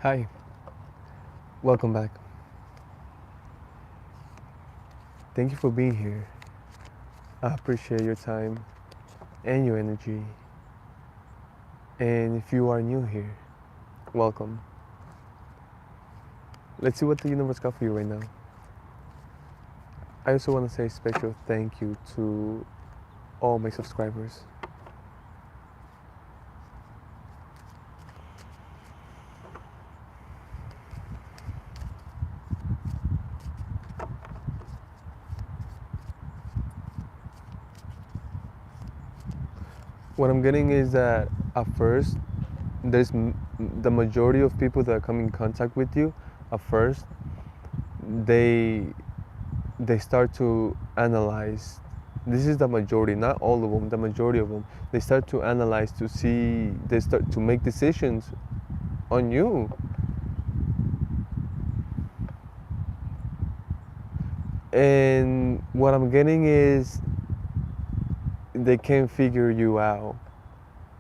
Hi, welcome back. Thank you for being here. I appreciate your time and your energy. And if you are new here, welcome. Let's see what the universe got for you right now. I also want to say a special thank you to all my subscribers. What I'm getting is that at first, the majority of people that come in contact with you. At first, they they start to analyze. This is the majority, not all of them. The majority of them. They start to analyze to see. They start to make decisions on you. And what I'm getting is they can't figure you out.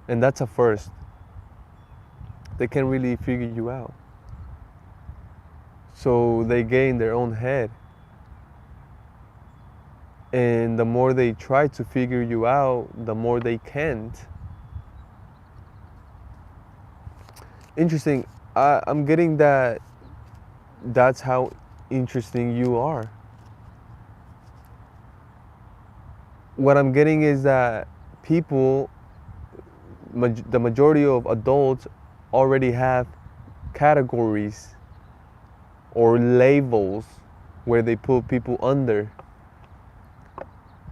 And that's a first. They can't really figure you out. So they get in their own head. And the more they try to figure you out, the more they can't. Interesting. I'm getting that that's how interesting you are. What I'm getting is that people, the majority of adults, already have categories or labels where they put people under.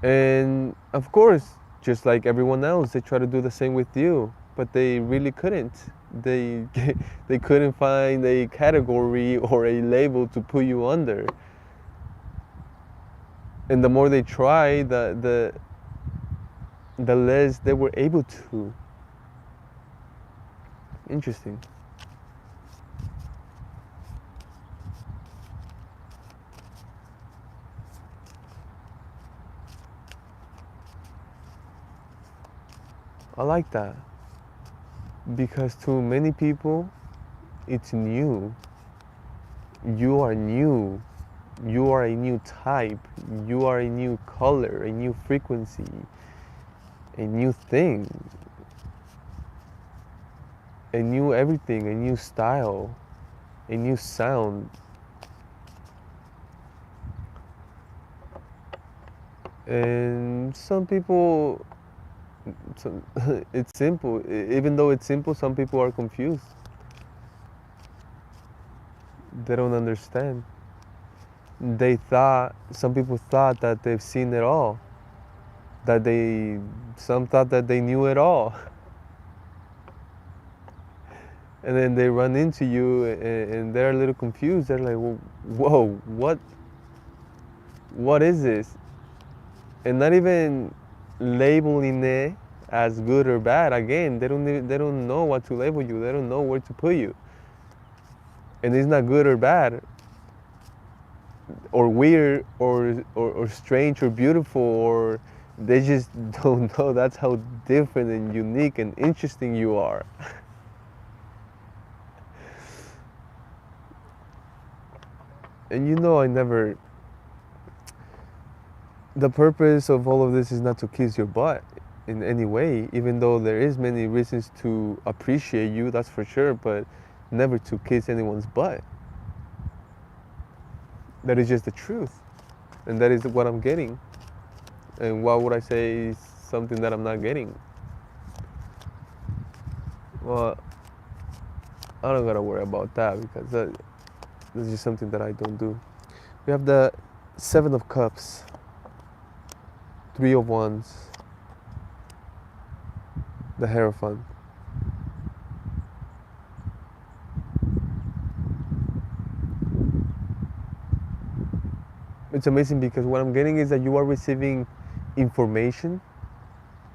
And of course, just like everyone else, they try to do the same with you, but they really couldn't. They they couldn't find a category or a label to put you under. And the more they try, the less they were able to. Interesting. I like that because to many people, it's new. You are new. You are a new type. You are a new color, a new frequency, a new thing, a new everything, a new style, a new sound. And some people, it's simple. Even though it's simple, some people are confused. They don't understand. Some people thought that they've seen it all, some thought that they knew it all. And then they run into you and they're a little confused. They're like, whoa, what is this? And not even labeling it as good or bad. Again, they don't know what to label you. They don't know where to put you. And it's not good or bad or weird or strange or beautiful, or they just don't know. That's how different and unique and interesting you are. And I never, the purpose of all of this is not to kiss your butt in any way, even though there is many reasons to appreciate you, that's for sure, but never to kiss anyone's butt. That is just the truth. And that is what I'm getting. And why would I say something that I'm not getting? Well, I don't gotta worry about that because that's just something that I don't do. We have the Seven of Cups, Three of Wands, the Hierophant. It's amazing because what I'm getting is that you are receiving information,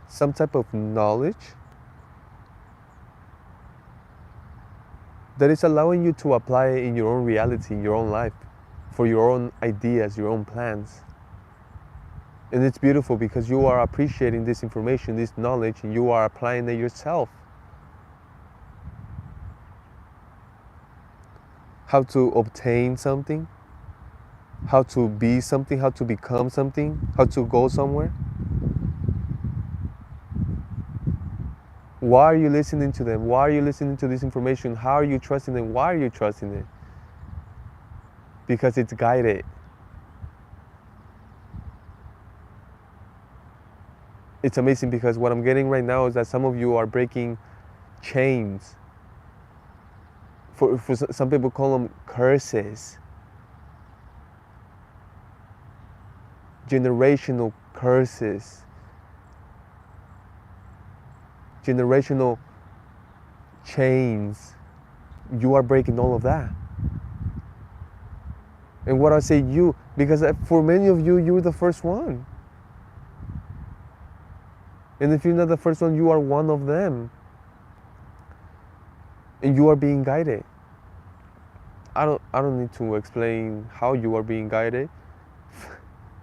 some type of knowledge that is allowing you to apply it in your own reality, in your own life, for your own ideas, your own plans. And it's beautiful because you are appreciating this information, this knowledge, and you are applying it yourself. how to obtain something, how to be something, how to become something, how to go somewhere. Why are you listening to them? Why are you listening to this information? How are you trusting them? Why are you trusting it? Because it's guided. It's amazing because what I'm getting right now is that some of you are breaking chains. For some people call them curses, generational curses, generational chains. You are breaking all of that. And what I say you, because for many of you, you're the first one. And if you're not the first one, you are one of them. And you are being guided. I don't need to explain how you are being guided.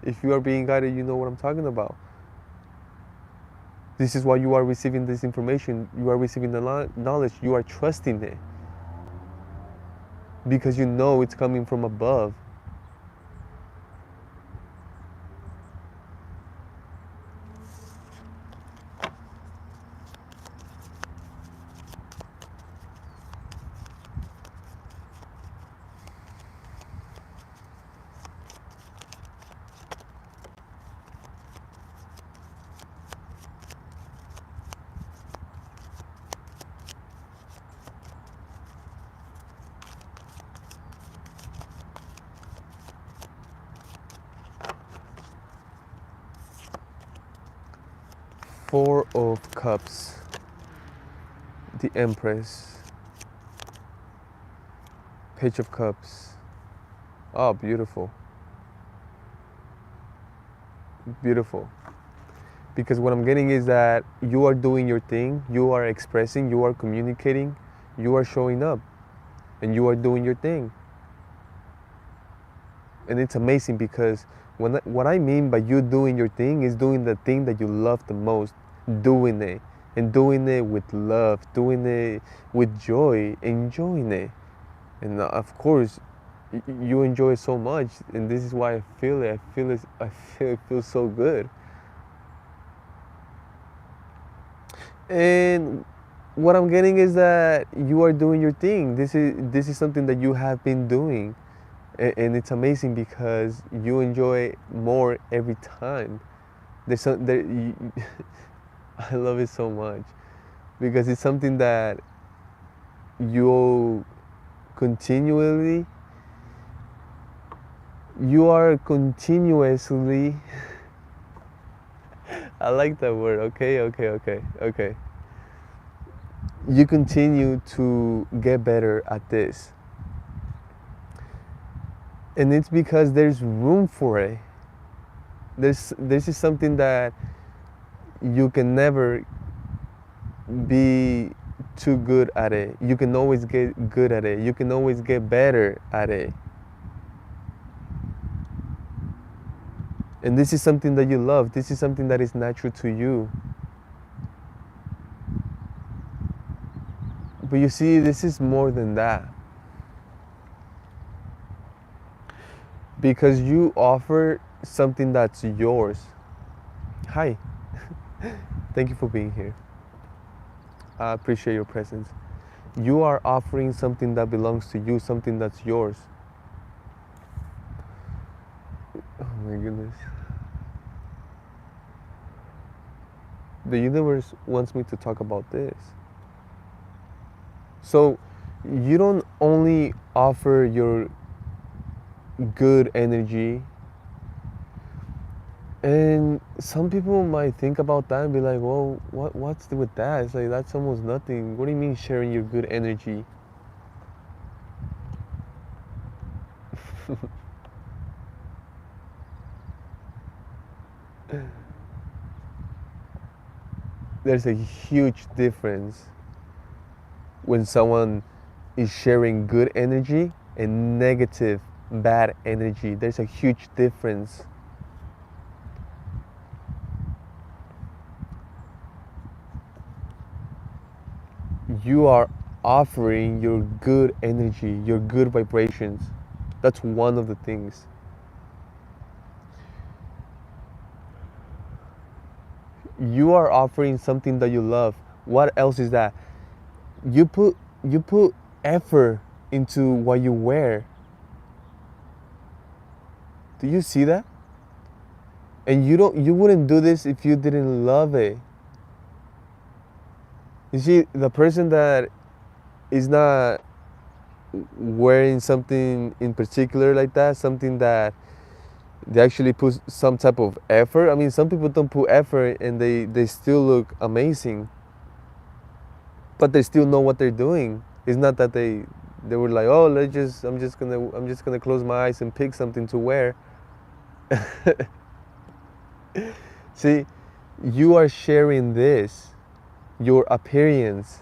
If you are being guided, you know what I'm talking about. This is why you are receiving this information. You are receiving the knowledge. You are trusting it. Because you know it's coming from above. Four of Cups, the Empress, Page of Cups. Oh, beautiful. Beautiful. Because what I'm getting is that you are doing your thing, you are expressing, you are communicating, you are showing up, and you are doing your thing. And it's amazing because what I mean by you doing your thing is doing the thing that you love the most, doing it, and doing it with love, doing it with joy, enjoying it. And of course, you enjoy it so much, and this is why I feel it. I feel it feels so good. And what I'm getting is that you are doing your thing. This is something that you have been doing, and it's amazing because you enjoy it more every time. There's some, there, I love it so much because it's something that you continually, you are continuously. I like that word. Okay. You continue to get better at this. And it's because there's room for it. This is something that you can never be too good at it. You can always get good at it. You can always get better at it. And this is something that you love. This is something that is natural to you. But you see, this is more than that. Because you offer something that's yours. Hi. Thank you for being here. I appreciate your presence. You are offering something that belongs to you, something that's yours. Oh my goodness. The universe wants me to talk about this. So you don't only offer your good energy, and some people might think about that and be like, well, what's with that? It's like, that's almost nothing. What do you mean sharing your good energy? There's a huge difference when someone is sharing good energy and negative, bad energy. There's a huge difference. You are offering your good energy, your good vibrations. That's one of the things. You are offering something that you love. What else is that? You put you put effort into what you wear. Do you see that? And you wouldn't do this if you didn't love it. You see, the person that is not wearing something in particular like that, something that they actually put some type of effort. I mean, some people don't put effort and they still look amazing, but they still know what they're doing. It's not that they were like, oh, I'm just gonna close my eyes and pick something to wear. See, you are sharing this, your appearance.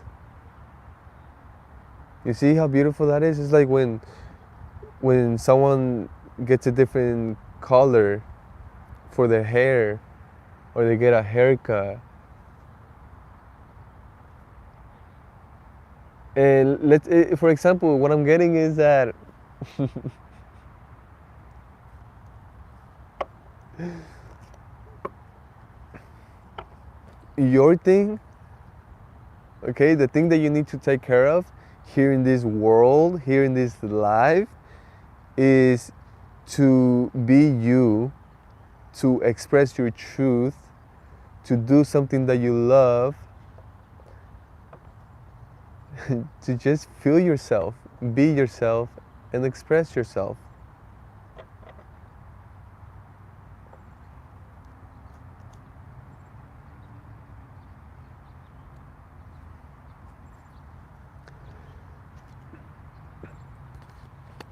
You see how beautiful that is? It's like when someone gets a different color for their hair, or they get a haircut. And for example, what I'm getting is that your thing, okay, the thing that you need to take care of here in this world, here in this life, is to be you, to express your truth, to do something that you love, to just feel yourself, be yourself, and express yourself.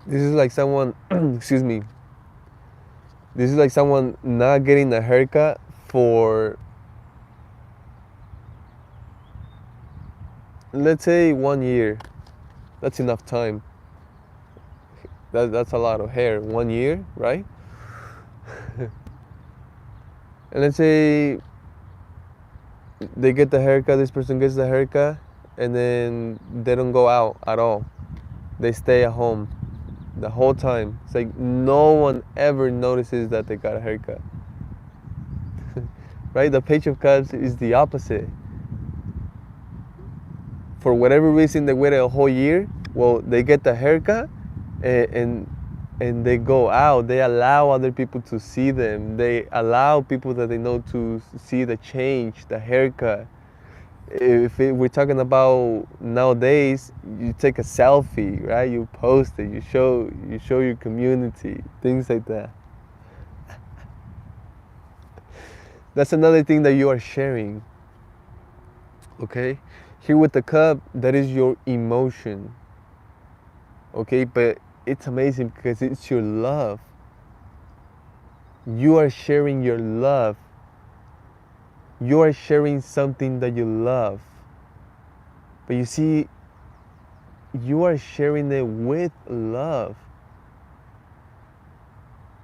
This is like someone, excuse me, this is like someone not getting a haircut for, let's say, 1 year. That's enough time. That's a lot of hair. 1 year, right? And let's say they get the haircut, this person gets the haircut, and then they don't go out at all. They stay at home the whole time. It's like no one ever notices that they got a haircut. Right? The Page of Cups is the opposite. For whatever reason, they waited a whole year. Well, they get the haircut, and they go out. They allow other people to see them. They allow people that they know to see the change, the haircut. We're talking about nowadays, you take a selfie, right? You post it, you show your community, things like that. That's another thing that you are sharing. Okay? Here with the cup, that is your emotion. Okay? But it's amazing because it's your love. You are sharing your love. You are sharing something that you love. But you see, you are sharing it with love.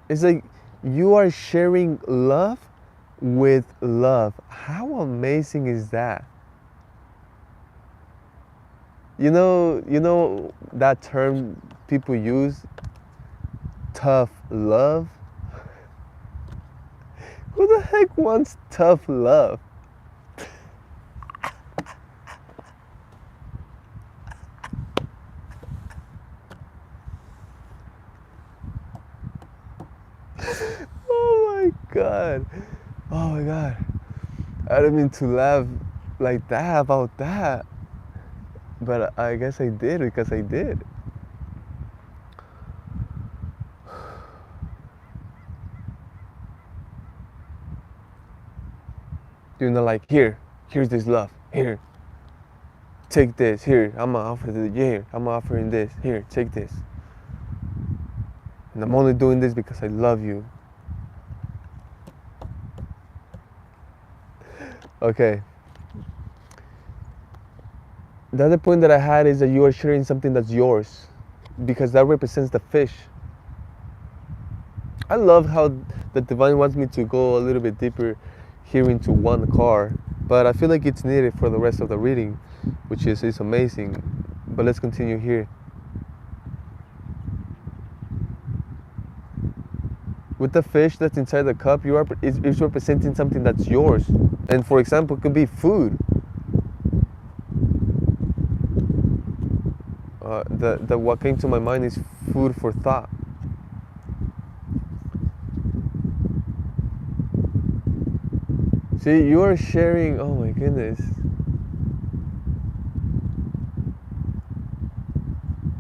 It's like you are sharing love with love. How amazing is that? You know that term people use, tough love? Who the heck wants tough love? Oh my God. Oh my God. I didn't mean to laugh like that about that. But I guess I did because I did. You know, like, here's this love. Here, take this. Here, I'm gonna offer this. Here, I'm offering this. Here, take this. And I'm only doing this because I love you. Okay. The other point that I had is that you are sharing something that's yours, because that represents the fish. I love how the divine wants me to go a little bit deeper here into one card, but I feel like it's needed for the rest of the reading, which is amazing. But let's continue here. With the fish that's inside the cup, you are is representing something that's yours. And for example, it could be food. The what came to my mind is food for thought. See, you are sharing. Oh my goodness.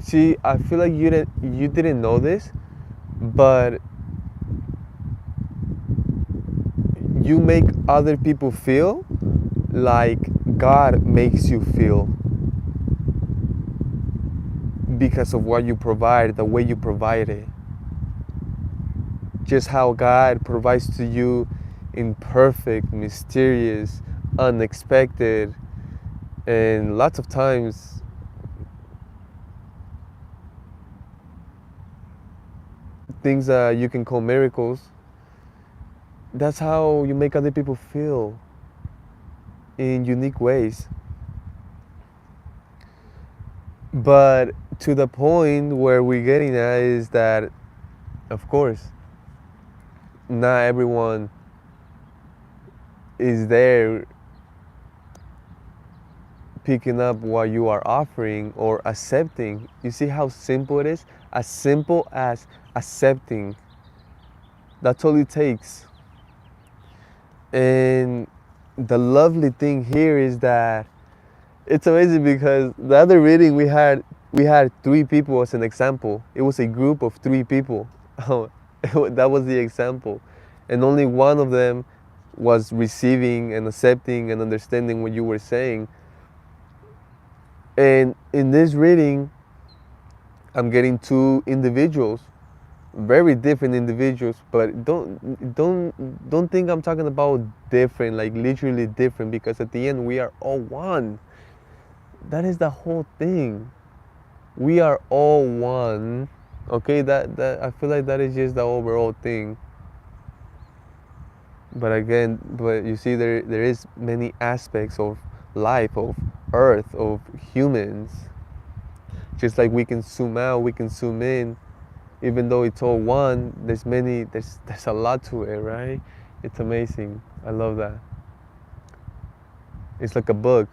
See, I feel like you didn't know this, but you make other people feel like God makes you feel because of what you provide, the way you provide it. Just how God provides to you in perfect, mysterious, unexpected, and lots of times things that you can call miracles. That's how you make other people feel in unique ways. But to the point where we're getting at is that, of course, not everyone is there picking up what you are offering or accepting. You see how simple it is? As simple as accepting. That's all it takes. And the lovely thing here is that it's amazing because the other reading we had three people as an example. It was a group of three people. That was the example. And only one of them was receiving and accepting and understanding what you were saying. And in this reading, I'm getting two individuals, very different individuals, but don't think I'm talking about different, like literally different, because at the end we are all one. That is the whole thing. We are all one. Okay, that I feel like that is just the overall thing. But again, but you see, there is many aspects of life, of earth, of humans. Just like we can zoom out, we can zoom in, even though it's all one, there's a lot to it, right? It's amazing. I love that. It's like a book,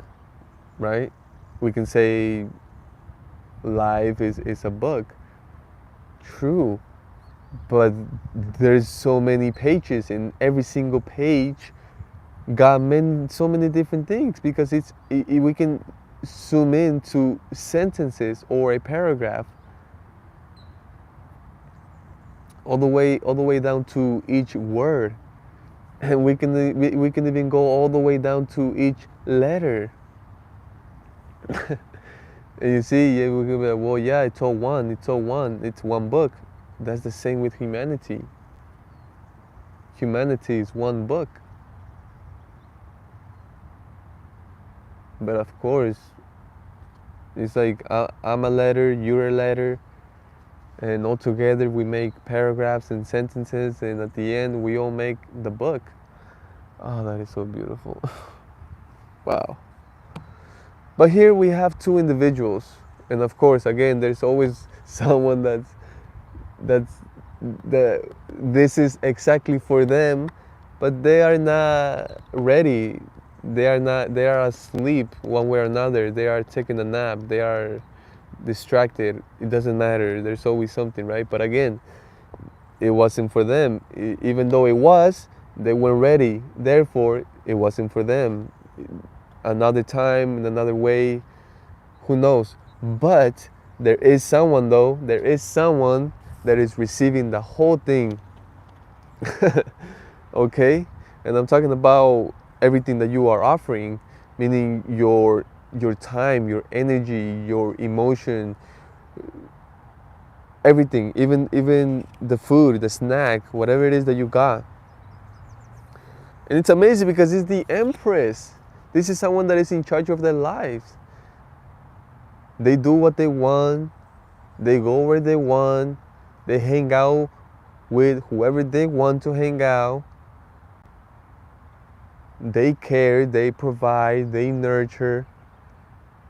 right? We can say life is a book. True. But there's so many pages, and every single page got so many different things, because we can zoom into sentences or a paragraph, all the way down to each word, and we can even go all the way down to each letter. And you see, yeah, we can be like, well, yeah, it's all one, it's one book. That's the same with humanity. Humanity is one book. But of course, it's like I'm a letter, you're a letter, and all together we make paragraphs and sentences, and at the end we all make the book. Oh, that is so beautiful. Wow. But here we have two individuals, and of course, again, there's always someone that's this is exactly for them, but they are not ready. They are asleep one way or another. They are taking a nap. They are distracted. It doesn't matter. There's always something, right? But again, it wasn't for them. Even though it was, they weren't ready. Therefore, it wasn't for them. Another time, in another way, who knows? But there is someone, though. There is someone that is receiving the whole thing. Okay? And I'm talking about everything that you are offering, meaning your time, your energy, your emotion, everything, even the food, the snack, whatever it is that you got. And it's amazing because it's the Empress. This is someone that is in charge of their lives. They do what they want, they go where they want, they hang out with whoever they want to hang out. They care, they provide, they nurture.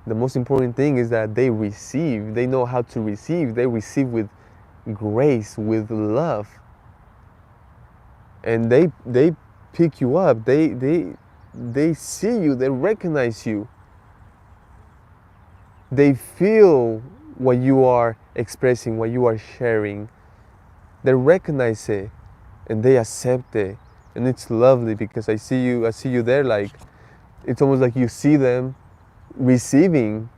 The most important thing is that they receive. They know how to receive. They receive with grace, with love, and they pick you up. They see you. They recognize you. They feel what you are expressing, what you are sharing. They recognize it, and they accept it, and it's lovely because I see you there. Like, it's almost like you see them receiving.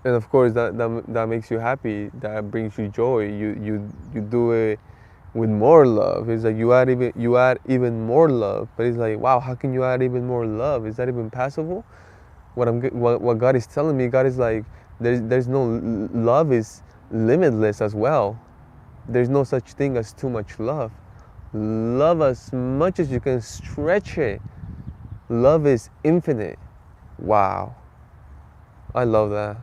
And of course that makes you happy, that brings you joy. You do it with more love. It's like you add even more love. But it's like, wow, how can you add even more love? Is that even possible? What God is telling me, God is like, there's no, love is limitless as well. There's no such thing as too much love. Love as much as you can stretch it. Love is infinite. Wow, I love that.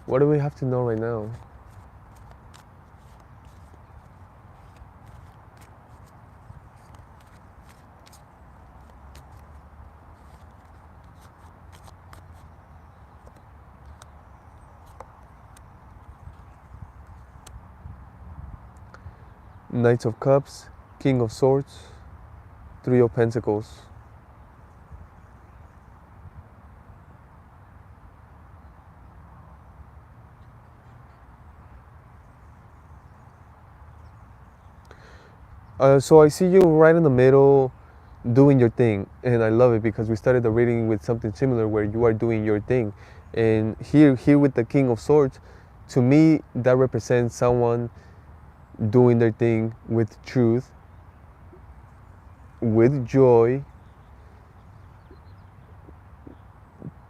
What do we have to know right now? Knights of Cups, King of Swords, Three of Pentacles. So I see you right in the middle doing your thing, and I love it because we started the reading with something similar where you are doing your thing. And here with the King of Swords, to me that represents someone doing their thing with truth, with joy,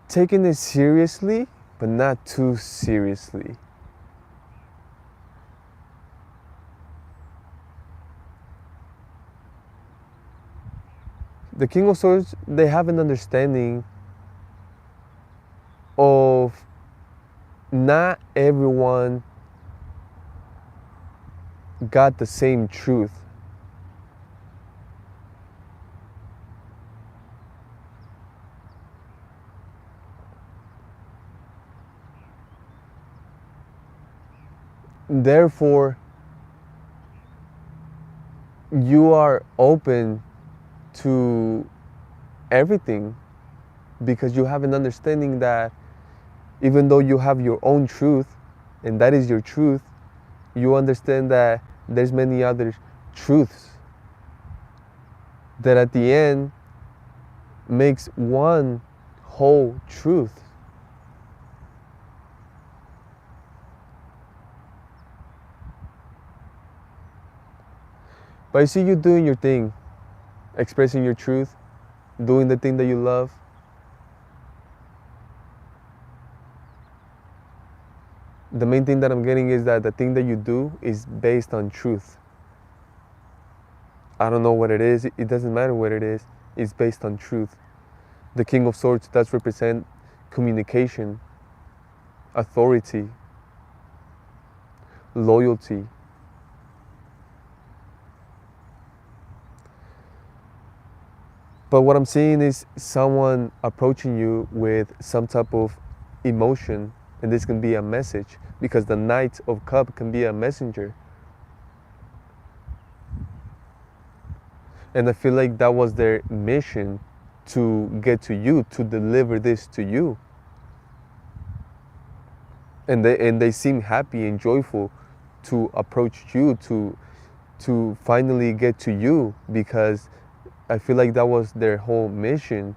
taking it seriously, but not too seriously. The King of Swords, they have an understanding of not everyone got the same truth. Therefore, you are open to everything because you have an understanding that even though you have your own truth and that is your truth, you understand that there's many other truths that at the end makes one whole truth. But I see you doing your thing, expressing your truth, doing the thing that you love. The main thing that I'm getting is that the thing that you do is based on truth. I don't know what it is. It doesn't matter what it is. It's based on truth. The King of Swords does represent communication, authority, loyalty. But what I'm seeing is someone approaching you with some type of emotion, and this can be a message because the Knight of Cups can be a messenger. And I feel like that was their mission, to get to you, to deliver this to you. And they seem happy and joyful to approach you, to finally get to you, because I feel like that was their whole mission,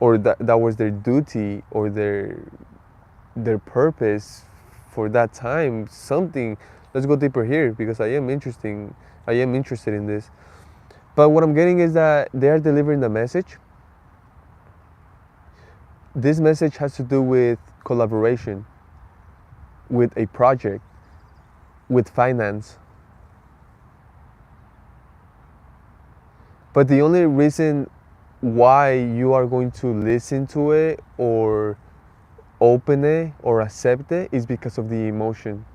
or that was their duty, or their purpose for that time. Something let's go deeper here because I am interested in this. But what I'm getting is that they are delivering the message. This message has to do with collaboration, with a project, with finance. But the only reason why you are going to listen to it or open it or accept it is because of the emotion.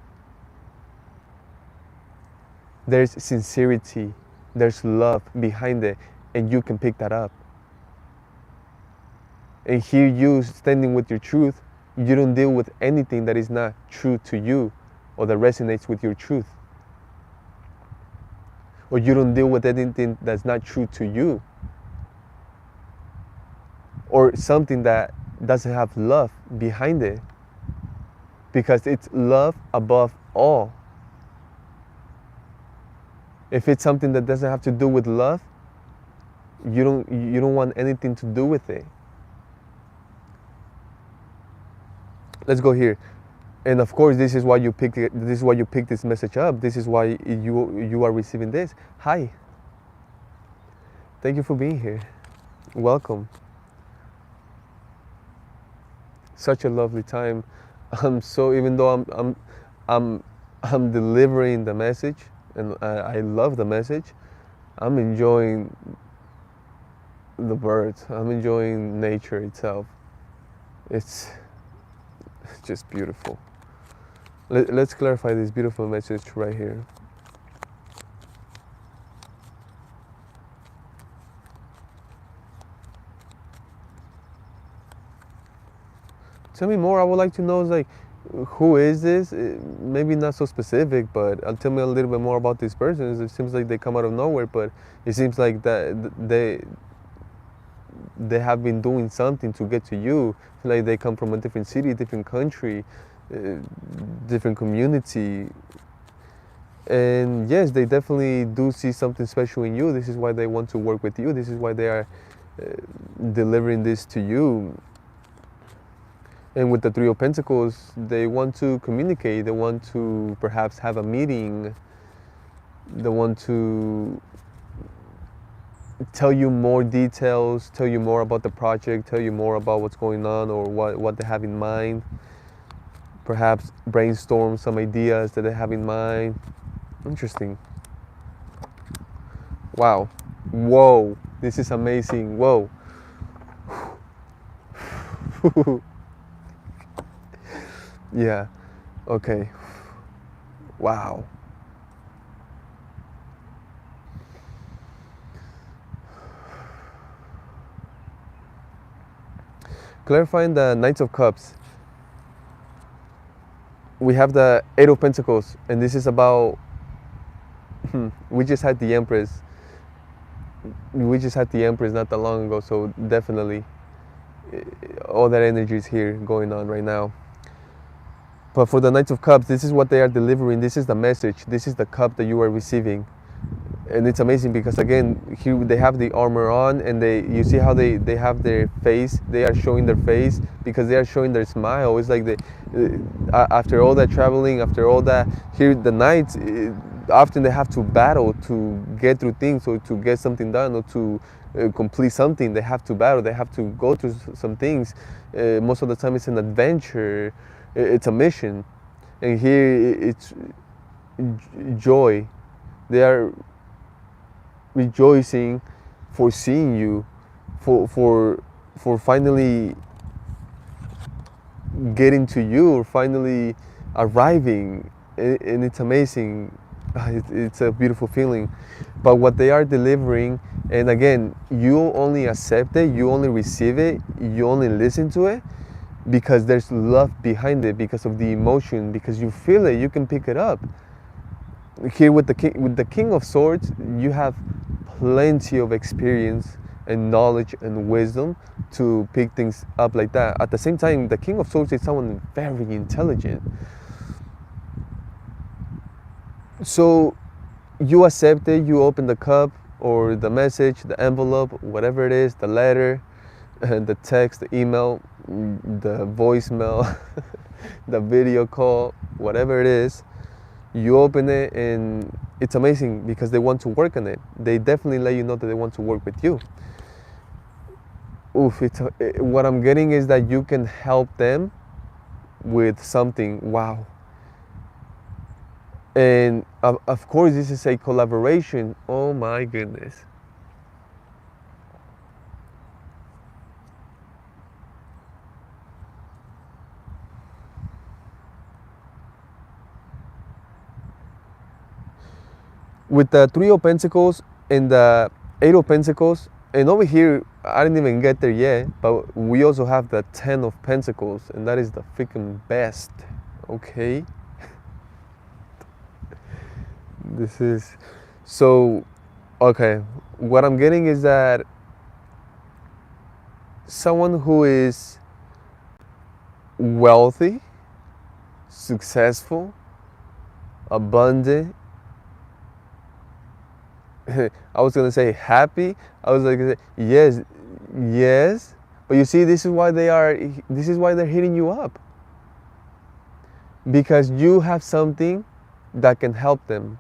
There's sincerity, there's love behind it, and you can pick that up. And here you standing with your truth, you don't deal with anything that is not true to you or that resonates with your truth. Or you don't deal with anything that's not true to you. Or something that doesn't have love behind it. Because it's love above all. If it's something that doesn't have to do with love, you don't want anything to do with it. Let's go here. And of course, this is why you pick this message up. This is why you are receiving this. Hi. Thank you for being here. Welcome. Such a lovely time. Even though I'm delivering the message, and I love the message, I'm enjoying the birds. I'm enjoying nature itself. It's just beautiful. Let's clarify this beautiful message right here. Tell me more. I would like to know, like, who is this? Maybe not so specific, but tell me a little bit more about these persons. It seems like they come out of nowhere, but it seems like that they have been doing something to get to you. Like they come from a different city, different country, different community. And yes, they definitely do see something special in you. This is why they want to work with you. This is why they are delivering this to you. And with the Three of Pentacles, they want to communicate. They want to perhaps have a meeting. They want to tell you more details, tell you more about the project, tell you more about what's going on or what they have in mind. Perhaps brainstorm some ideas that they have in mind. Interesting. Wow. Whoa. This is amazing. Whoa. Yeah. Okay. Wow. Clarifying the Knights of Cups. We have the Eight of Pentacles, and this is about, we just had the Empress. We just had the Empress not that long ago, so definitely all that energy is here going on right now. But for the Knights of Cups, this is what they are delivering. This is the message. This is the cup that you are receiving. And it's amazing because, again, here they have the armor on, and you see how they have their face. They are showing their face because they are showing their smile. It's like after all that traveling, after all that, here the knights, often they have to battle to get through things or to get something done or to complete something. They have to battle. They have to go through some things. Most of the time it's an adventure. It's a mission. And here it's joy. They are rejoicing for seeing you, for finally getting to you, or finally arriving. And it's amazing. It's a beautiful feeling. But what they are delivering, and again, you only accept it, you only receive it, you only listen to it because there's love behind it, because of the emotion, because you feel it, you can pick it up. Here with the King of Swords, you have plenty of experience and knowledge and wisdom to pick things up like that. At the same time, the King of Swords is someone very intelligent. So you accept it, you open the cup or the message, the envelope, whatever it is, the letter, the text, the email, the voicemail, the video call, whatever it is, You open it and it's amazing because they want to work on it. They definitely let you know that they want to work with you. Oof, what I'm getting is that you can help them with something. Wow. And of course, this is a collaboration. Oh my goodness. With the Three of Pentacles and the Eight of Pentacles, and over here, I didn't even get there yet, but we also have the Ten of Pentacles, and that is the freaking best. Okay? This is so okay. What I'm getting is that someone who is wealthy, successful, abundant, I was gonna say happy. I was like, yes, yes. But you see, this is why they are. This is why they're hitting you up. Because you have something that can help them.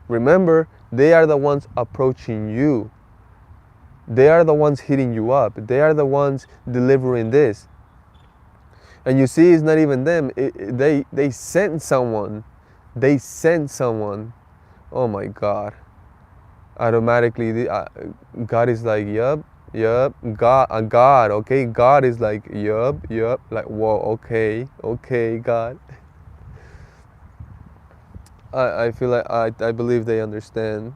Remember, they are the ones approaching you. They are the ones hitting you up. They are the ones delivering this. And you see, it's not even them. They sent someone. They sent someone. Oh my God. Automatically, God is like, yup, yup. God, okay. God is like, yup, yup. Like, whoa, okay, okay, God. I feel like I believe they understand.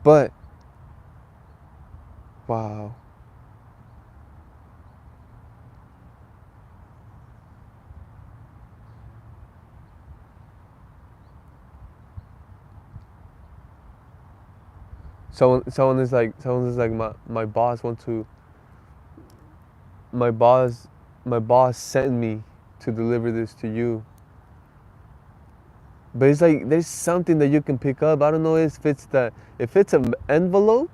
But wow. Someone is like my boss want to my boss my boss sent me to deliver this to you. But it's like there's something that you can pick up. I don't know if it's an envelope,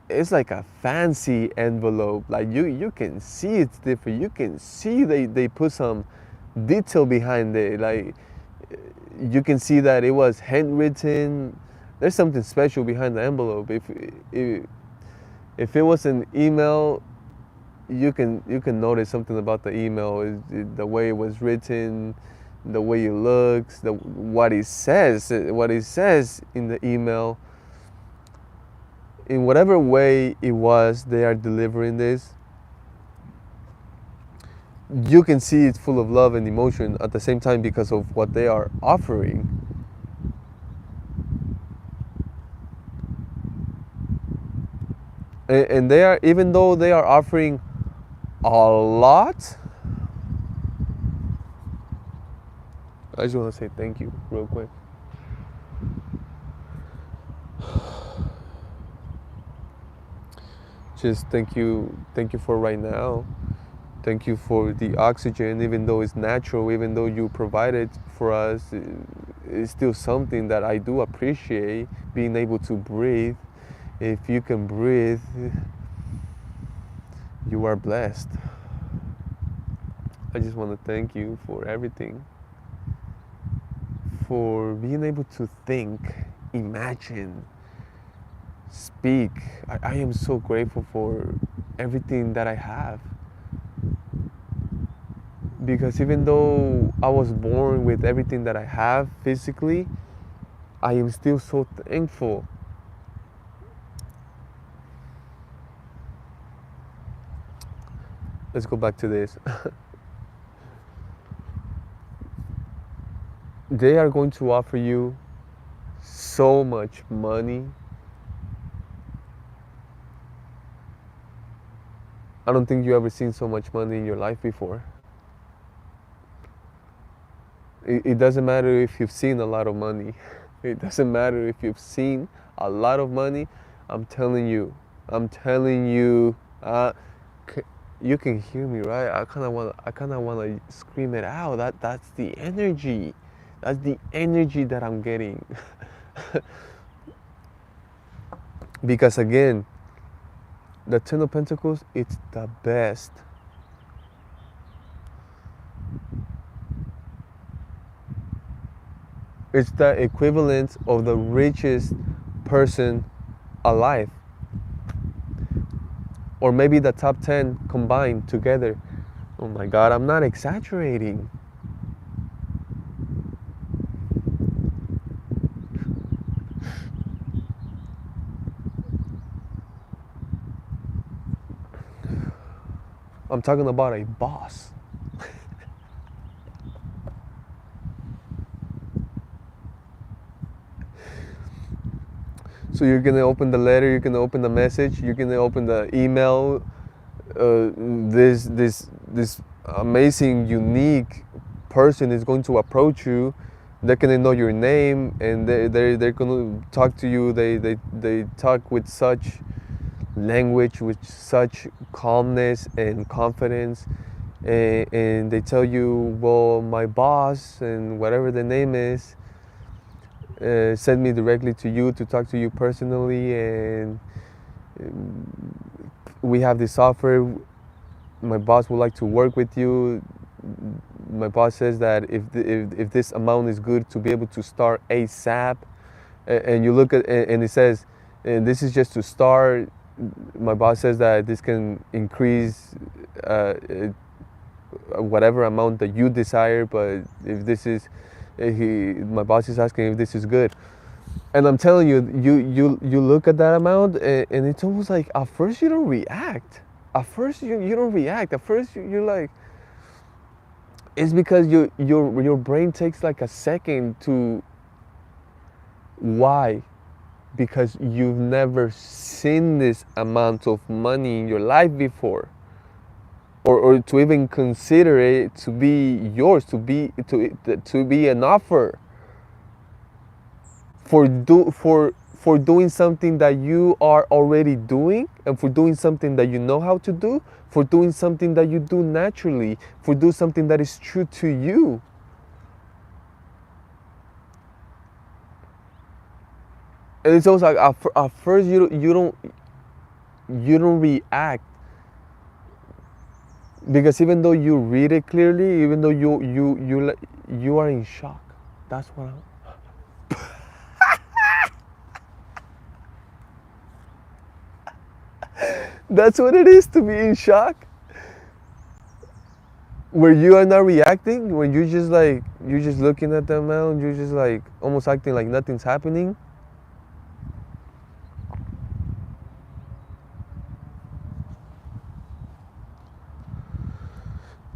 it's like a fancy envelope. Like you can see it's different. You can see they put some detail behind it. Like you can see that it was handwritten. There's something special behind the envelope. If it was an email, you can notice something about the email, the way it was written, the way it looks, what it says in the email. In whatever way it was, they are delivering this. You can see it's full of love and emotion at the same time because of what they are offering. And they are, even though they are offering a lot, I just want to say thank you real quick. Just thank you for right now. Thank you for the oxygen, even though it's natural, even though you provide it for us. It's still something that I do appreciate, being able to breathe. If you can breathe, you are blessed. I just want to thank you for everything, for being able to think, imagine, speak. I am so grateful for everything that I have. Because even though I was born with everything that I have physically, I am still so thankful. Let's go back to this. They are going to offer you so much money. I don't think you ever seen so much money in your life before. It doesn't matter if you've seen a lot of money. It doesn't matter if you've seen a lot of money. I'm telling you. You can hear me, right? I kind of want to scream it out. That's the energy. That's the energy that I'm getting. Because again, the Ten of Pentacles, it's the best. It's the equivalent of the richest person alive, or maybe the top 10 combined together. Oh my God, I'm not exaggerating. I'm talking about a boss. So you're gonna open the letter, you're gonna open the message, you're gonna open the email. This amazing, unique person is going to approach you. They're gonna know your name, and they're gonna talk to you. They talk with such language, with such calmness and confidence, and they tell you, well, my boss and whatever the name is, send me directly to you to talk to you personally, and we have this offer. My boss would like to work with you. My boss says that if this amount is good, to be able to start ASAP, and you look at, and it says, and this is just to start. My boss says that this can increase whatever amount that you desire, but if this is, my boss is asking if this is good. And I'm telling you, you look at that amount, and it's almost like at first you don't react. At first you don't react. At first you're like, it's because your brain takes like a second to, why? Because you've never seen this amount of money in your life before, or to even consider it to be yours, to be an offer for doing something that you are already doing, and for doing something that you know how to do, for doing something that you do naturally, for doing something that is true to you. And it's almost like at first you don't react, because even though you read it clearly, even though you are in shock. That's what I'm. That's what it is to be in shock. Where you are not reacting, when you're just looking at the amount, you're just like almost acting like nothing's happening.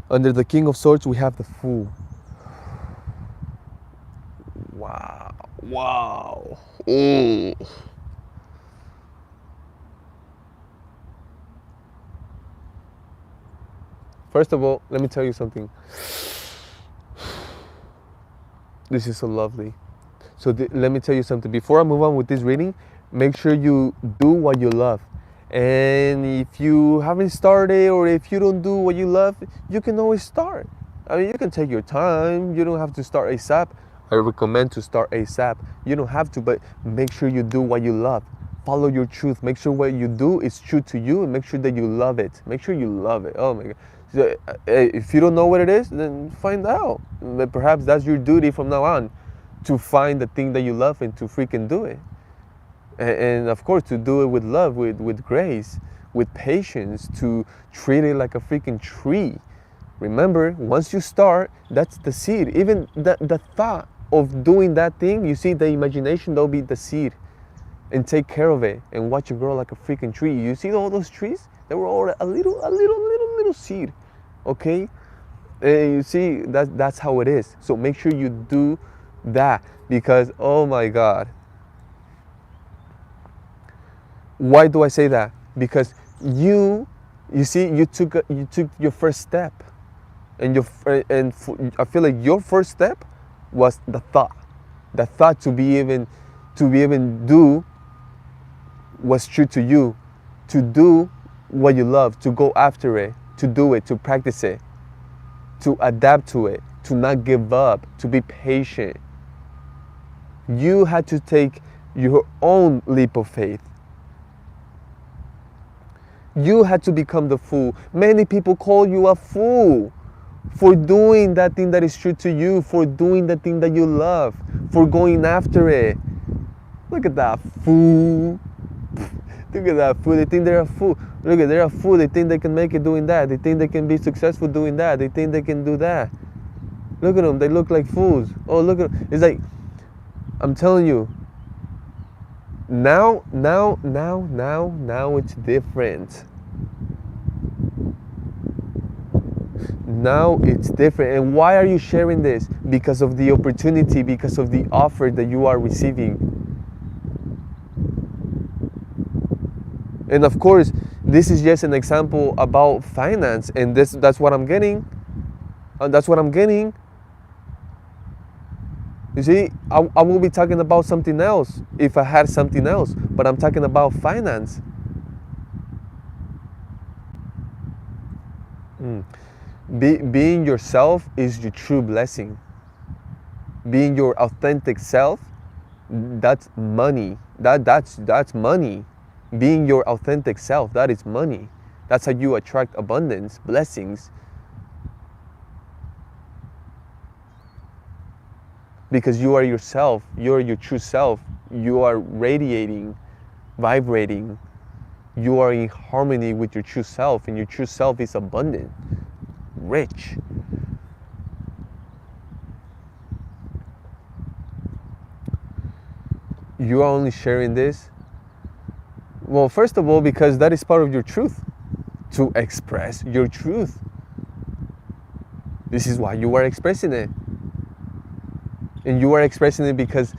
Under the King of Swords, we have the Fool. Wow. Wow. Mm. First of all, let me tell you something. This is so lovely. So let me tell you something. Before I move on with this reading, make sure you do what you love. And if you haven't started, or if you don't do what you love, you can always start. I mean, you can take your time. You don't have to start ASAP. I recommend to start ASAP. You don't have to, but make sure you do what you love. Follow your truth. Make sure what you do is true to you, and make sure that you love it. Make sure you love it. Oh my God. So, if you don't know what it is, then find out. But perhaps that's your duty from now on, to find the thing that you love and to freaking do it. And of course, to do it with love, with grace, with patience, to treat it like a freaking tree. Remember, once you start, that's the seed. Even the thought of doing that thing, you see, the imagination, that'll be the seed. And take care of it and watch it grow like a freaking tree. You see all those trees? They were all a little seed. Okay? And you see, that's how it is. So make sure you do that, because oh my God. Why do I say that? Because you see, you took your first step, and I feel like your first step was the thought to be even do what's true to you, to do what you love, to go after it, to do it, to practice it, to adapt to it, to not give up, to be patient. You had to take your own leap of faith. You had to become the fool. Many people call you a fool. for doing that thing that is true to you, for doing the thing that you love, for going after it. Look at that fool. Look at that fool. They think they're a fool. Look at, they're a fool. They think they can make it doing that. They think they can be successful doing that. They think they can do that. Look at them. They look like fools. Oh, look at them. It's like, I'm telling you, now it's different. Now it's different. And why are you sharing this? Because of the opportunity, because of the offer that you are receiving. And of course, this is just an example about finance, and that's what I'm getting. That's what I'm getting. You see, I will be talking about something else if I had something else, but I'm talking about finance. Being yourself is your true blessing. Being your authentic self, that's money. That's money. Being your authentic self, that is money. That's how you attract abundance, blessings. Because you are yourself, you are your true self. You are radiating, vibrating. You are in harmony with your true self, and your true self is abundant, rich. You are only sharing this, well, first of all, because that is part of your truth, to express your truth. This is why you are expressing it. And you are expressing it because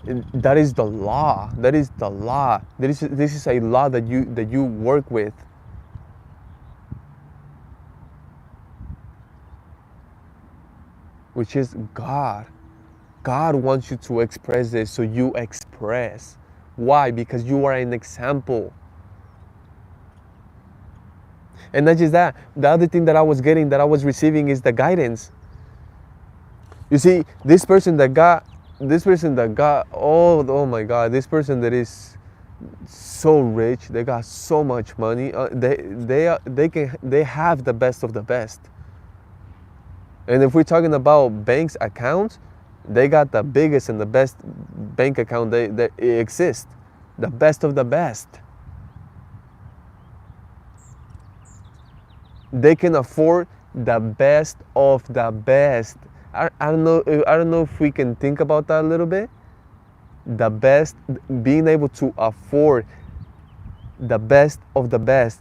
that is the law. That is the law. This is a law that you work with. Which is God. God wants you to express this, so you express. Why? Because you are an example. And not just that, the other thing that I was getting, that I was receiving, is the guidance. You see, this person that got, oh my God, this person that is so rich, they got so much money, they have the best of the best. And if we're talking about banks accounts, they got the biggest and the best bank account that exists, the best of the best. They can afford the best of the best. I don't know if we can think about that a little bit. The best, being able to afford the best of the best.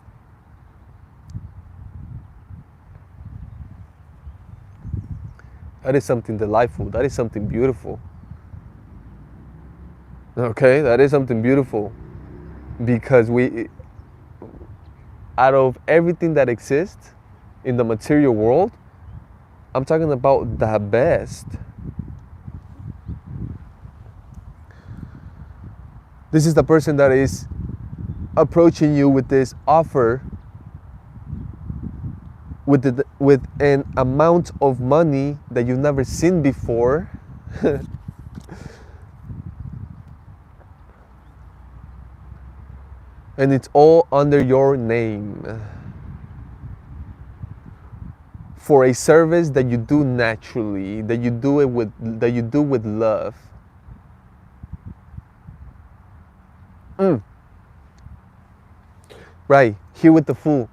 That is something delightful. That is something beautiful. Okay, that is something beautiful. Because out of everything that exists in the material world, I'm talking about the best. This is the person that is approaching you with this offer, with an amount of money that you've never seen before. And it's all under your name. For a service that you do naturally, that you do with love. Right, here with the fool.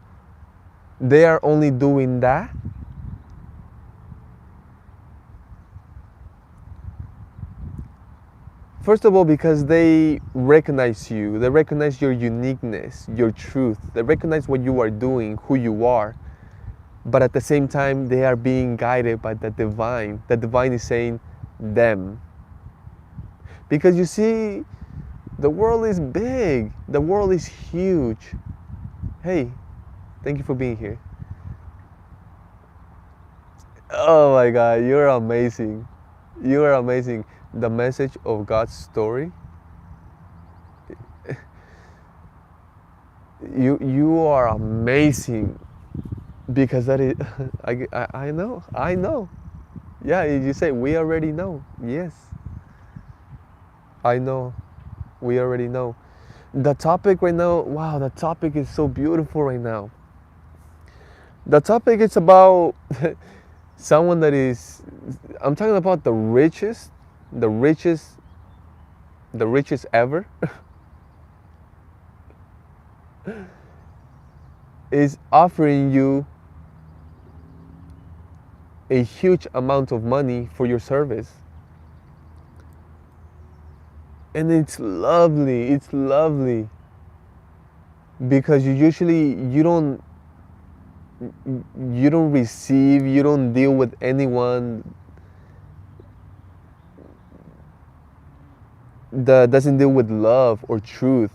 They are only doing that first of all because they recognize you. They recognize your uniqueness, your truth. They recognize what you are doing, who you are. But at the same time, they are being guided by the divine. The divine is saying them. Because you see, the world is big. The world is huge. Hey, thank you for being here. Oh my God, you're amazing. You are amazing. The message of God's story. You are amazing. Because that is, I know. Yeah, you say, we already know. Yes. I know. We already know. The topic right now, wow, the topic is so beautiful right now. The topic is about Someone that is, I'm talking about the richest, the richest ever, is offering you a huge amount of money for your service. And it's lovely because you don't receive, you don't deal with anyone that doesn't deal with love or truth,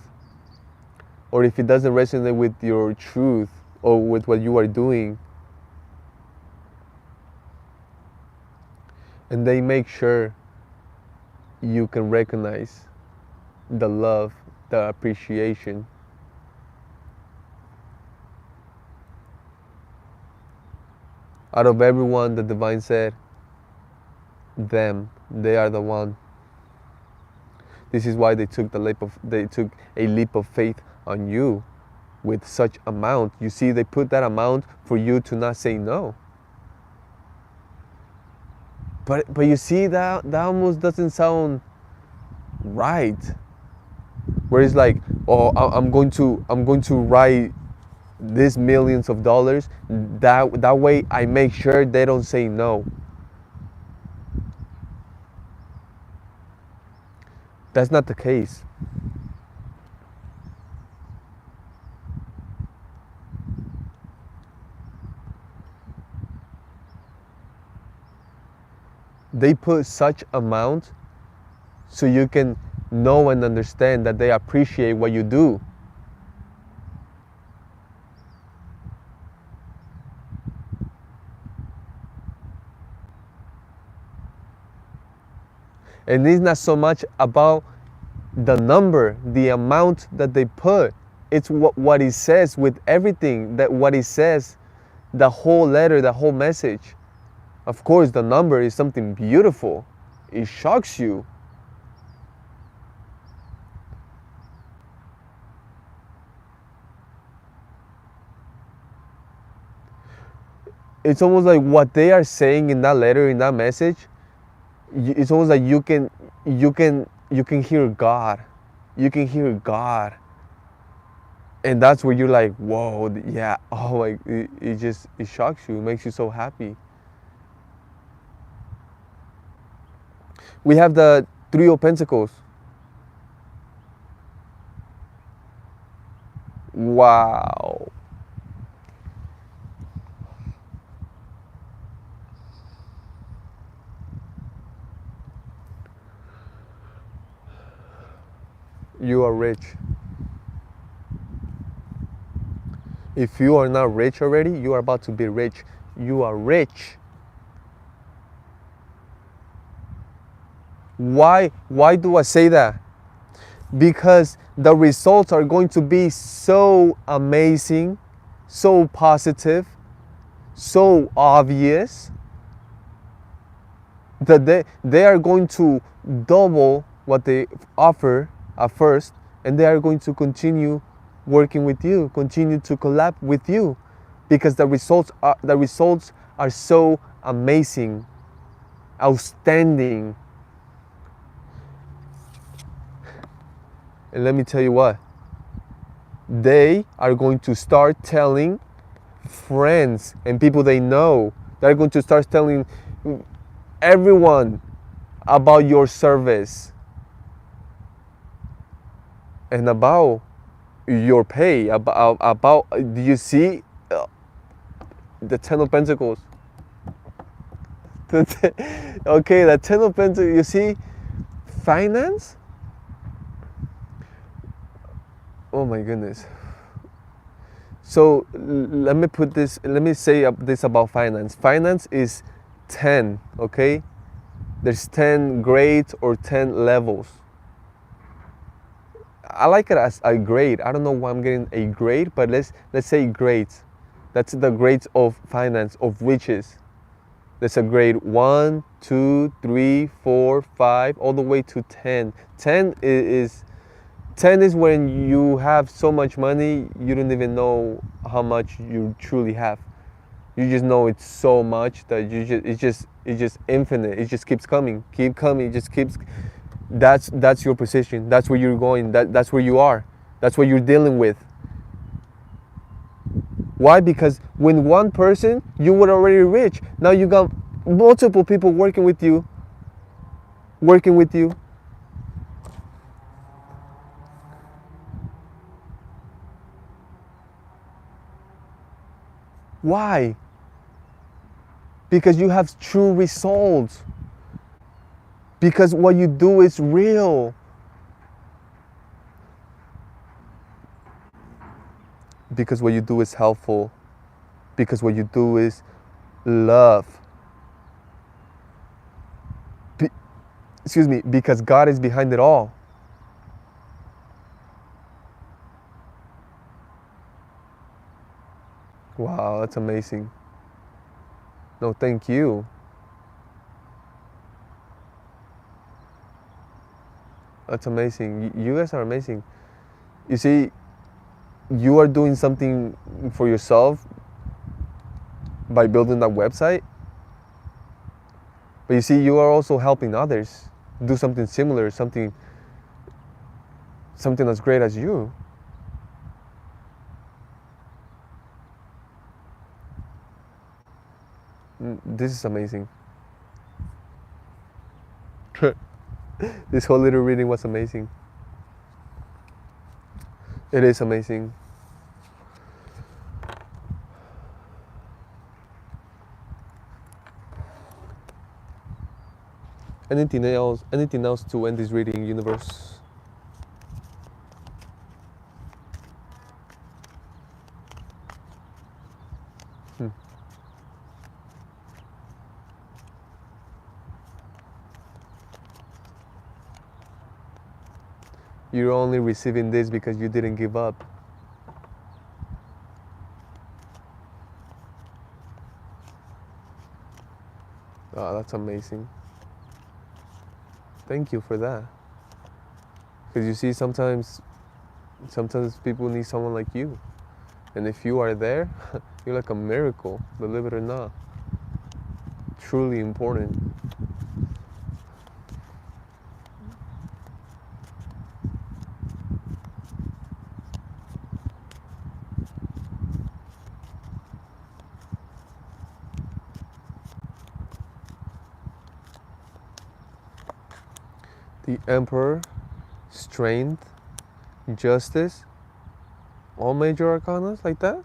or if it doesn't resonate with your truth or with what you are doing. And they make sure you can recognize the love, the appreciation. Out of everyone, the divine said, they are the one. This is why they took a leap of faith on you with such amount. You see, they put that amount for you to not say no. But you see, that almost doesn't sound right. Where it's like, oh, I'm going to write these millions of dollars. That way I make sure they don't say no. That's not the case. They put such amount so you can know and understand that they appreciate what you do. And it's not so much about the number, the amount that they put. It's what it says with everything, that what it says, the whole letter, the whole message. Of course, the number is something beautiful. It shocks you. It's almost like what they are saying in that letter, in that message. It's almost like you can hear God. You can hear God. And that's where you're like, whoa, yeah, oh my, it shocks you. It makes you so happy. We have the Three of Pentacles. Wow. You are rich. If you are not rich already, you are about to be rich. You are rich. Why do I say that? Because the results are going to be so amazing, so positive, so obvious, that they are going to double what they offer at first, and they are going to continue working with you, continue to collab with you, because the results are so amazing, outstanding. And let me tell you what, they are going to start telling friends and people they know. They're going to start telling everyone about your service and about your pay, about do you see the Ten of Pentacles? Okay, the Ten of Pentacles, you see finance? Oh my goodness. So let me say this about finance. Finance is 10, okay? There's 10 grades or 10 levels. I like it as a grade. I don't know why I'm getting a grade, but let's say grades. That's the grades of finance, of riches. There's a grade 1, 2, 3, 4, 5, all the way to 10. 10 is when you have so much money, you don't even know how much you truly have. You just know it's so much that it's just infinite. It just keeps coming, keep coming. It just keeps. That's your position. That's where you're going. That's where you are. That's what you're dealing with. Why? Because when one person, you were already rich. Now you got multiple people working with you. Working with you. Why? Because you have true results. Because what you do is real. Because what you do is helpful. Because what you do is love. Excuse me, because God is behind it all. Wow, that's amazing. No, thank you. That's amazing. You guys are amazing. You see, you are doing something for yourself by building that website. But you see, you are also helping others do something similar, something as great as you. This is amazing. This whole little reading was amazing. It is amazing. Anything else? Anything else to end this reading, universe? You're only receiving this because you didn't give up. Oh, that's amazing. Thank you for that. Because you see, sometimes people need someone like you. And if you are there, you're like a miracle, believe it or not. Truly important. The Emperor, strength, justice, all major arcanas like that.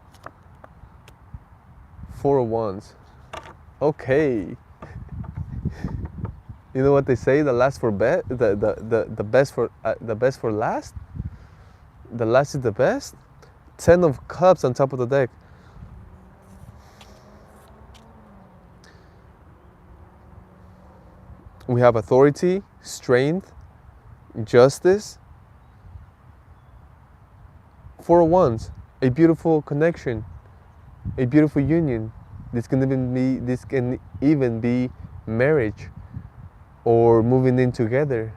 4 of Wands. Okay. You know what they say? The last for the best for last. The last is the best. 10 of Cups on top of the deck. We have authority, strength, justice. 4 of Wands, a beautiful connection, a beautiful union. This can even be marriage or moving in together.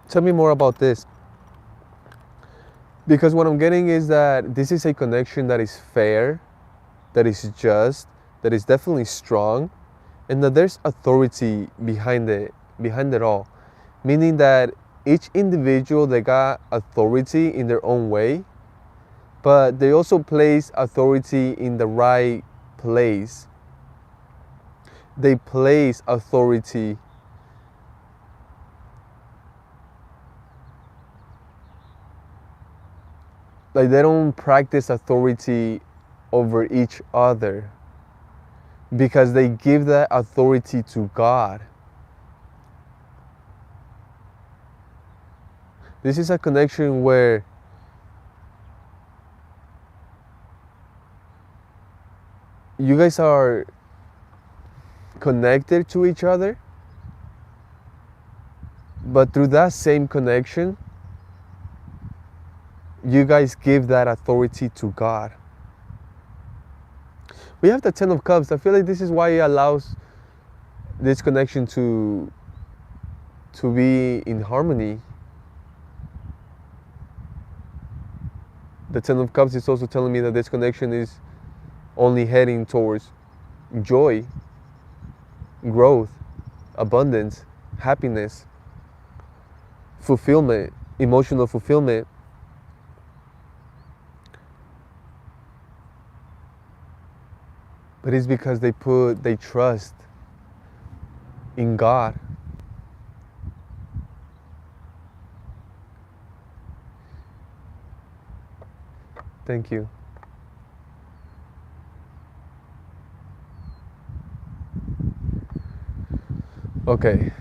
Tell me more about this. Because what I'm getting is that this is a connection that is fair, that is just, that is definitely strong, and that there's authority behind it all. Meaning that each individual, they got authority in their own way, but they also place authority in the right place. They place authority like they don't practice authority over each other because they give that authority to God. This is a connection where you guys are connected to each other, but through that same connection, you guys give that authority to God. We have the Ten of Cups. I feel like this is why it allows this connection to be in harmony. The Ten of Cups is also telling me that this connection is only heading towards joy, growth, abundance, happiness, fulfillment, emotional fulfillment. But it's because they trust in God. Thank you. Okay.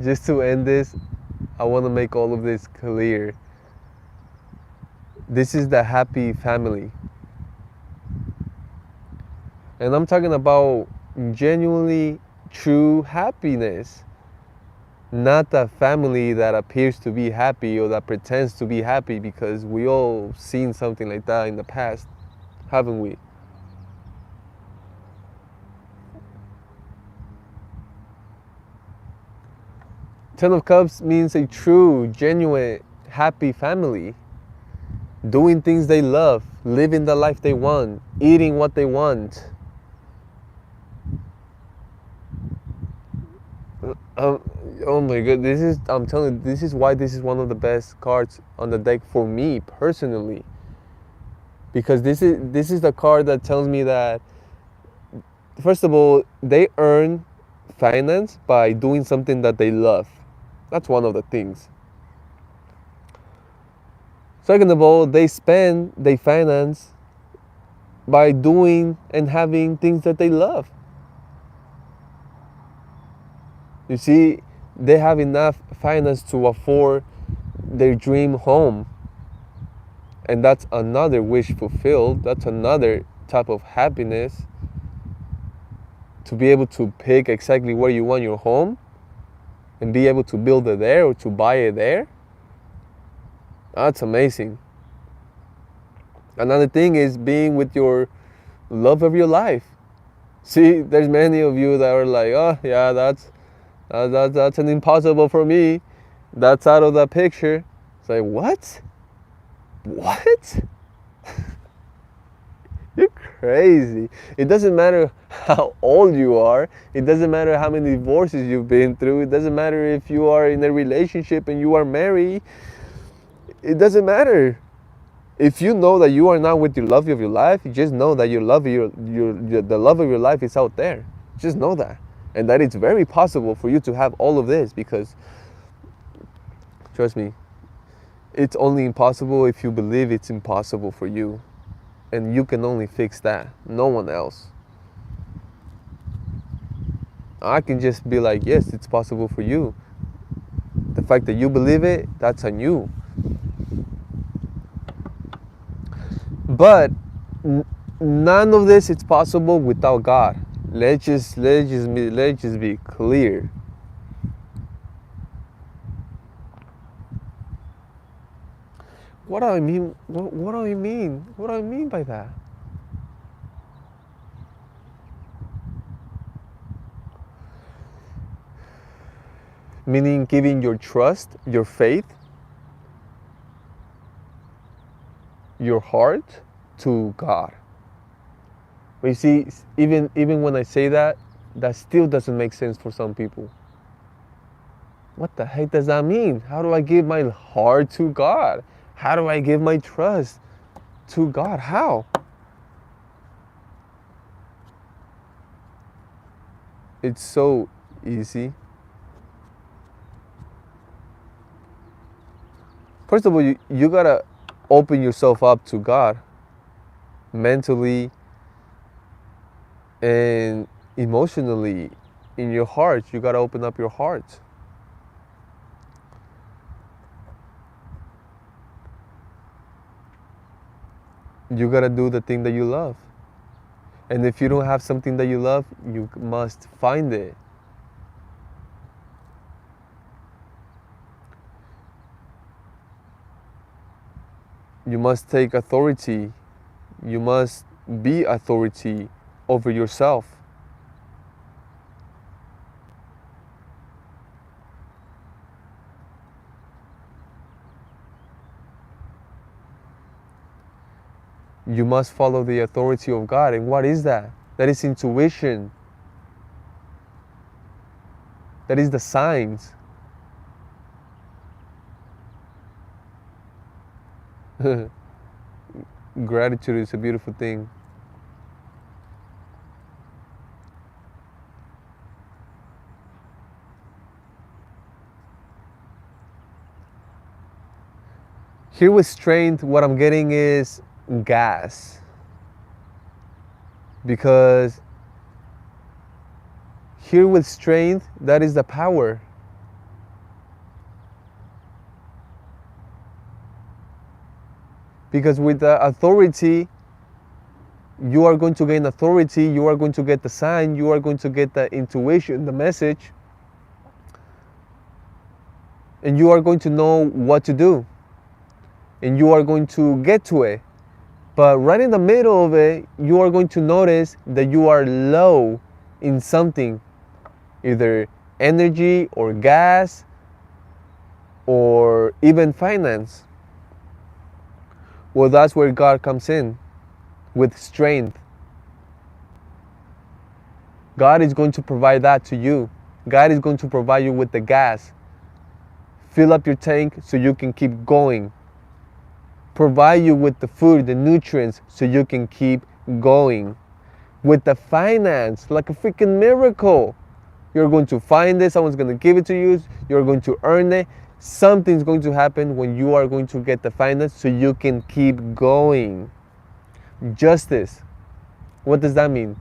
Just to end this, I want to make all of this clear. This is the happy family. And I'm talking about genuinely true happiness. Not the family that appears to be happy or that pretends to be happy, because we all seen something like that in the past, haven't we? Ten of Cups means a true, genuine, happy family. Doing things they love, living the life they want, eating what they want. Oh my god, I'm telling you, this is why this is one of the best cards on the deck for me personally. Because this is the card that tells me that, first of all, they earn finance by doing something that they love. That's one of the things. Second of all, they finance by doing and having things that they love. You see, they have enough finance to afford their dream home. And that's another wish fulfilled. That's another type of happiness. To be able to pick exactly where you want your home and be able to build it there or to buy it there. That's amazing. Another thing is being with your love of your life. See, there's many of you that are like, oh yeah, that's an impossible for me. That's out of the picture. It's like, what? What? You're crazy. It doesn't matter how old you are. It doesn't matter how many divorces you've been through. It doesn't matter if you are in a relationship and you are married. It doesn't matter. If you know that you are not with your love of your life, you just know that the love of your life is out there. Just know that. And that it's very possible for you to have all of this, because, trust me, it's only impossible if you believe it's impossible for you. And you can only fix that, no one else. I can just be like, yes, it's possible for you. The fact that you believe it, that's on you. But none of this is possible without God. Let's just be clear. What do I mean? What do I mean? What do I mean by that? Meaning giving your trust, your faith, your heart to God. But you see, even when I say that, that still doesn't make sense for some people. What the heck does that mean? How do I give my heart to God? How do I give my trust to God? How? It's so easy. First of all, you gotta open yourself up to God mentally and emotionally. In your heart, you gotta open up your heart. You gotta do the thing that you love. And if you don't have something that you love, you must find it. You must take authority. You must be authority over yourself. You must follow the authority of God. And what is that? That is intuition. That is the signs. Gratitude is a beautiful thing. Here with strength, what I'm getting is gas. Because here with strength, that is the power. Because with the authority, you are going to gain authority, you are going to get the sign, you are going to get the intuition, the message, and you are going to know what to do, and you are going to get to it. But right in the middle of it, you are going to notice that you are low in something, either energy or gas or even finance. Well, that's where God comes in with strength. God is going to provide that to you. God is going to provide you with the gas. Fill up your tank so you can keep going. Provide you with the food, the nutrients, so you can keep going. With the finance, like a freaking miracle. You're going to find it, someone's going to give it to you, you're going to earn it. Something's going to happen when you are going to get the finance so you can keep going. Justice. What does that mean?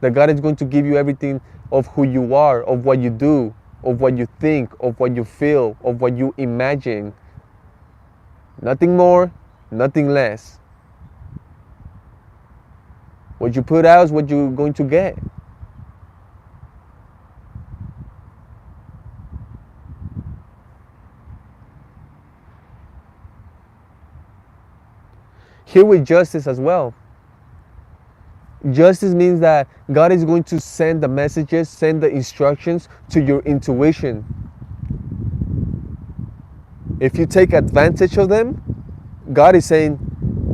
That God is going to give you everything of who you are, of what you do, of what you think, of what you feel, of what you imagine. Nothing more, nothing less. What you put out is what you're going to get. Here with justice as well. Justice means that God is going to send the messages, send the instructions to your intuition. If you take advantage of them, God is saying,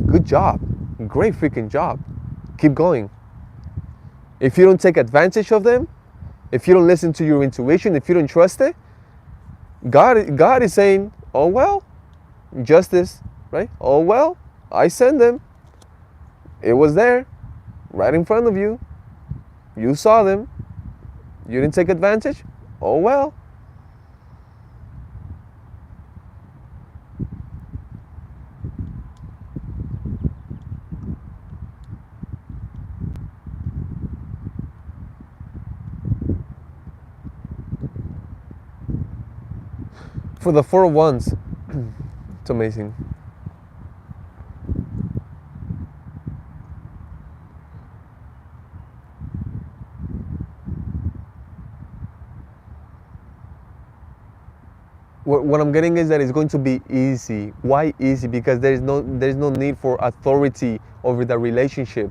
good job, great freaking job, keep going. If you don't take advantage of them, if you don't listen to your intuition, if you don't trust it, God is saying, oh well, justice, right? Oh well, I sent them. It was there, right in front of you. You saw them. You didn't take advantage? Oh well. For the 4 ones, it's amazing. What I'm getting is that it's going to be easy. Why easy? Because there is no need for authority over the relationship.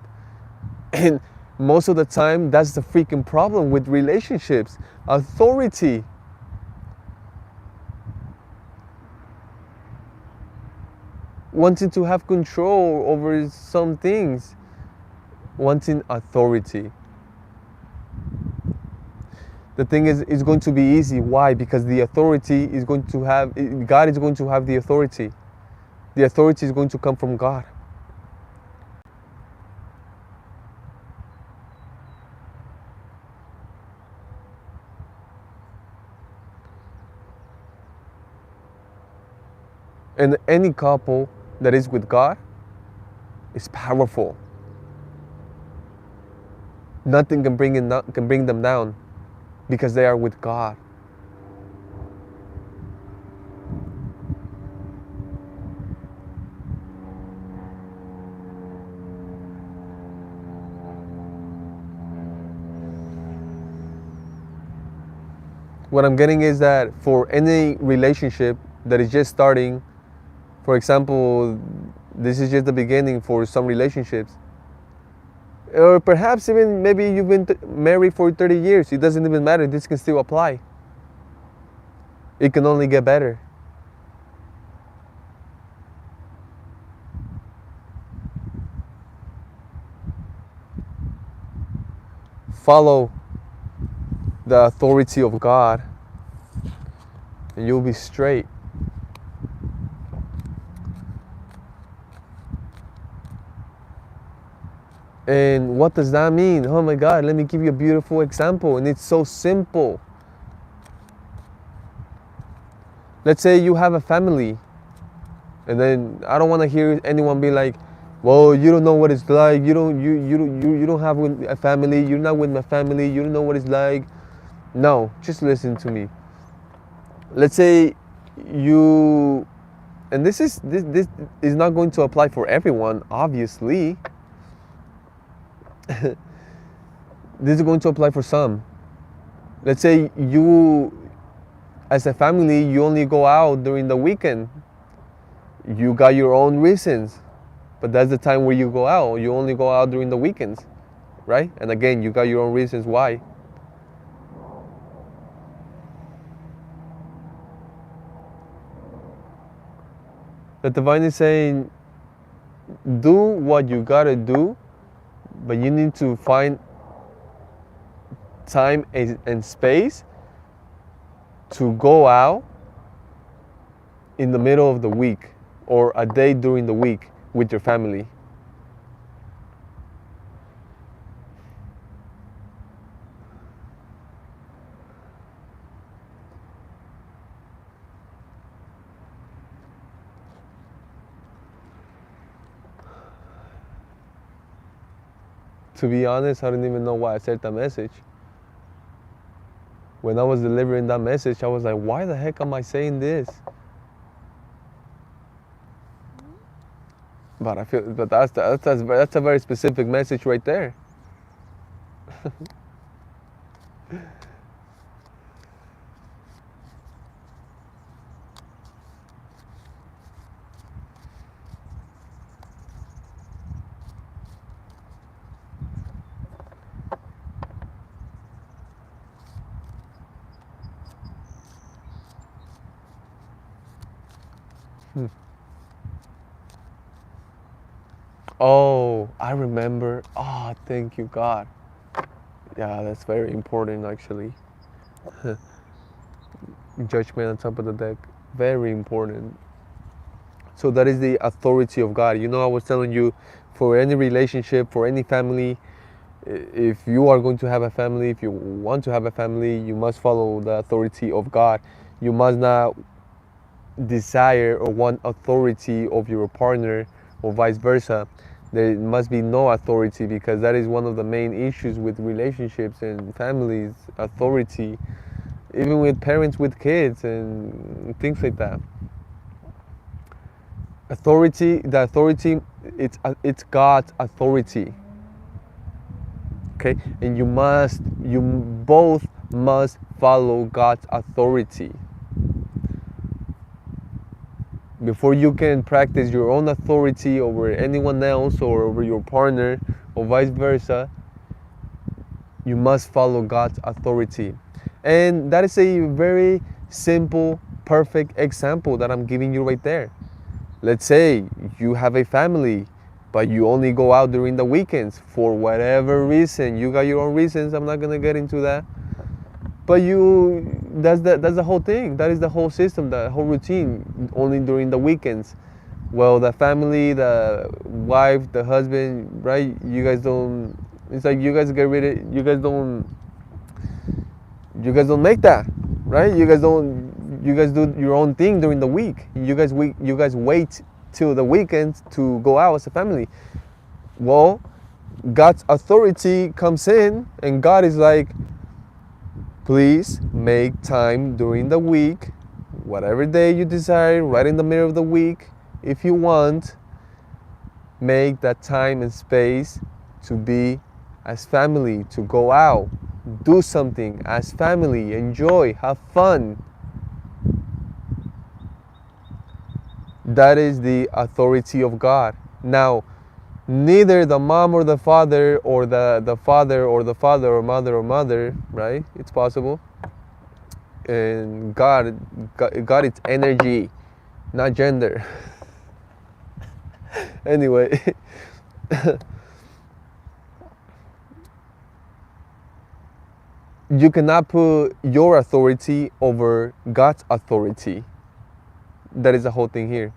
And most of the time, that's the freaking problem with relationships. Authority. Wanting to have control over some things. Wanting authority. The thing is, it's going to be easy. Why? Because the authority is going to have, God is going to have the authority. The authority is going to come from God. And any couple that is with God is powerful. Nothing can bring them down because they are with God. what I'm getting is that for any relationship that is just starting, for example, this is just the beginning for some relationships, or perhaps even maybe you've been married for 30 years, it doesn't even matter, this can still apply. It can only get better. Follow the authority of God and you'll be straight. And what does that mean? Oh my God, let me give you a beautiful example, and it's so simple. Let's say you have a family, and then I don't want to hear anyone be like, well, you don't know what it's like, you don't have a family, you're not with my family, you don't know what it's like. No, just listen to me. Let's say you, and this is not going to apply for everyone, obviously. This is going to apply for some. Let's say you, as a family, you only go out during the weekend. You got your own reasons, but that's the time where you go out. You only go out during the weekends, right? And again, you got your own reasons why. The divine is saying, do what you gotta do, but you need to find time and space to go out in the middle of the week or a day during the week with your family. To be honest, I don't even know why I said that message. When I was delivering that message, I was like, why the heck am I saying this? But I feel, but that's a very specific message right there. Oh, I remember. Oh, thank you, God. Yeah, that's very important, actually. Judgment on top of the deck. Very important. So that is the authority of God. You know, I was telling you, for any relationship, for any family, if you are going to have a family, if you want to have a family, you must follow the authority of God. You must not desire or want authority of your partner or vice versa. There must be no authority, because that is one of the main issues with relationships and families, authority, even with parents with kids and things like that. Authority, the authority, it's God's authority. Okay, and you both must follow God's authority. Before you can practice your own authority over anyone else or over your partner or vice versa, you must follow God's authority. And that is a very simple, perfect example that I'm giving you right there. Let's say you have a family, but you only go out during the weekends for whatever reason. You got your own reasons. I'm not gonna get into that. But that's the whole thing. That is the whole system, the whole routine, only during the weekends. Well, the family, the wife, the husband, right? You guys don't, it's like you guys get rid of, you guys don't make that, right? You guys do your own thing during the week. You guys wait till the weekend to go out as a family. Well, God's authority comes in, and God is like, please make time during the week, whatever day you desire, right in the middle of the week, if you want, make that time and space to be as family, to go out, do something as family, enjoy, have fun. That is the authority of God. Now, neither the mom or the father or the father or the father or mother, right? It's possible. And God it's energy, not gender. Anyway, you cannot put your authority over God's authority. That is the whole thing here.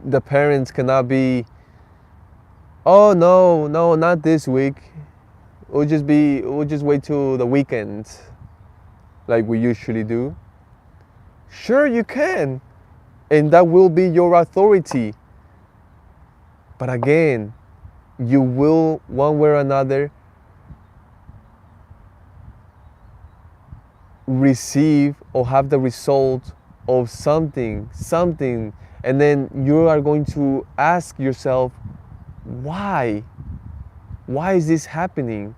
The parents cannot be, oh no, no, not this week. We'll just wait till the weekend like we usually do. Sure you can. And that will be your authority. But again, you will one way or another receive or have the result of something, and then you are going to ask yourself, why? Why is this happening?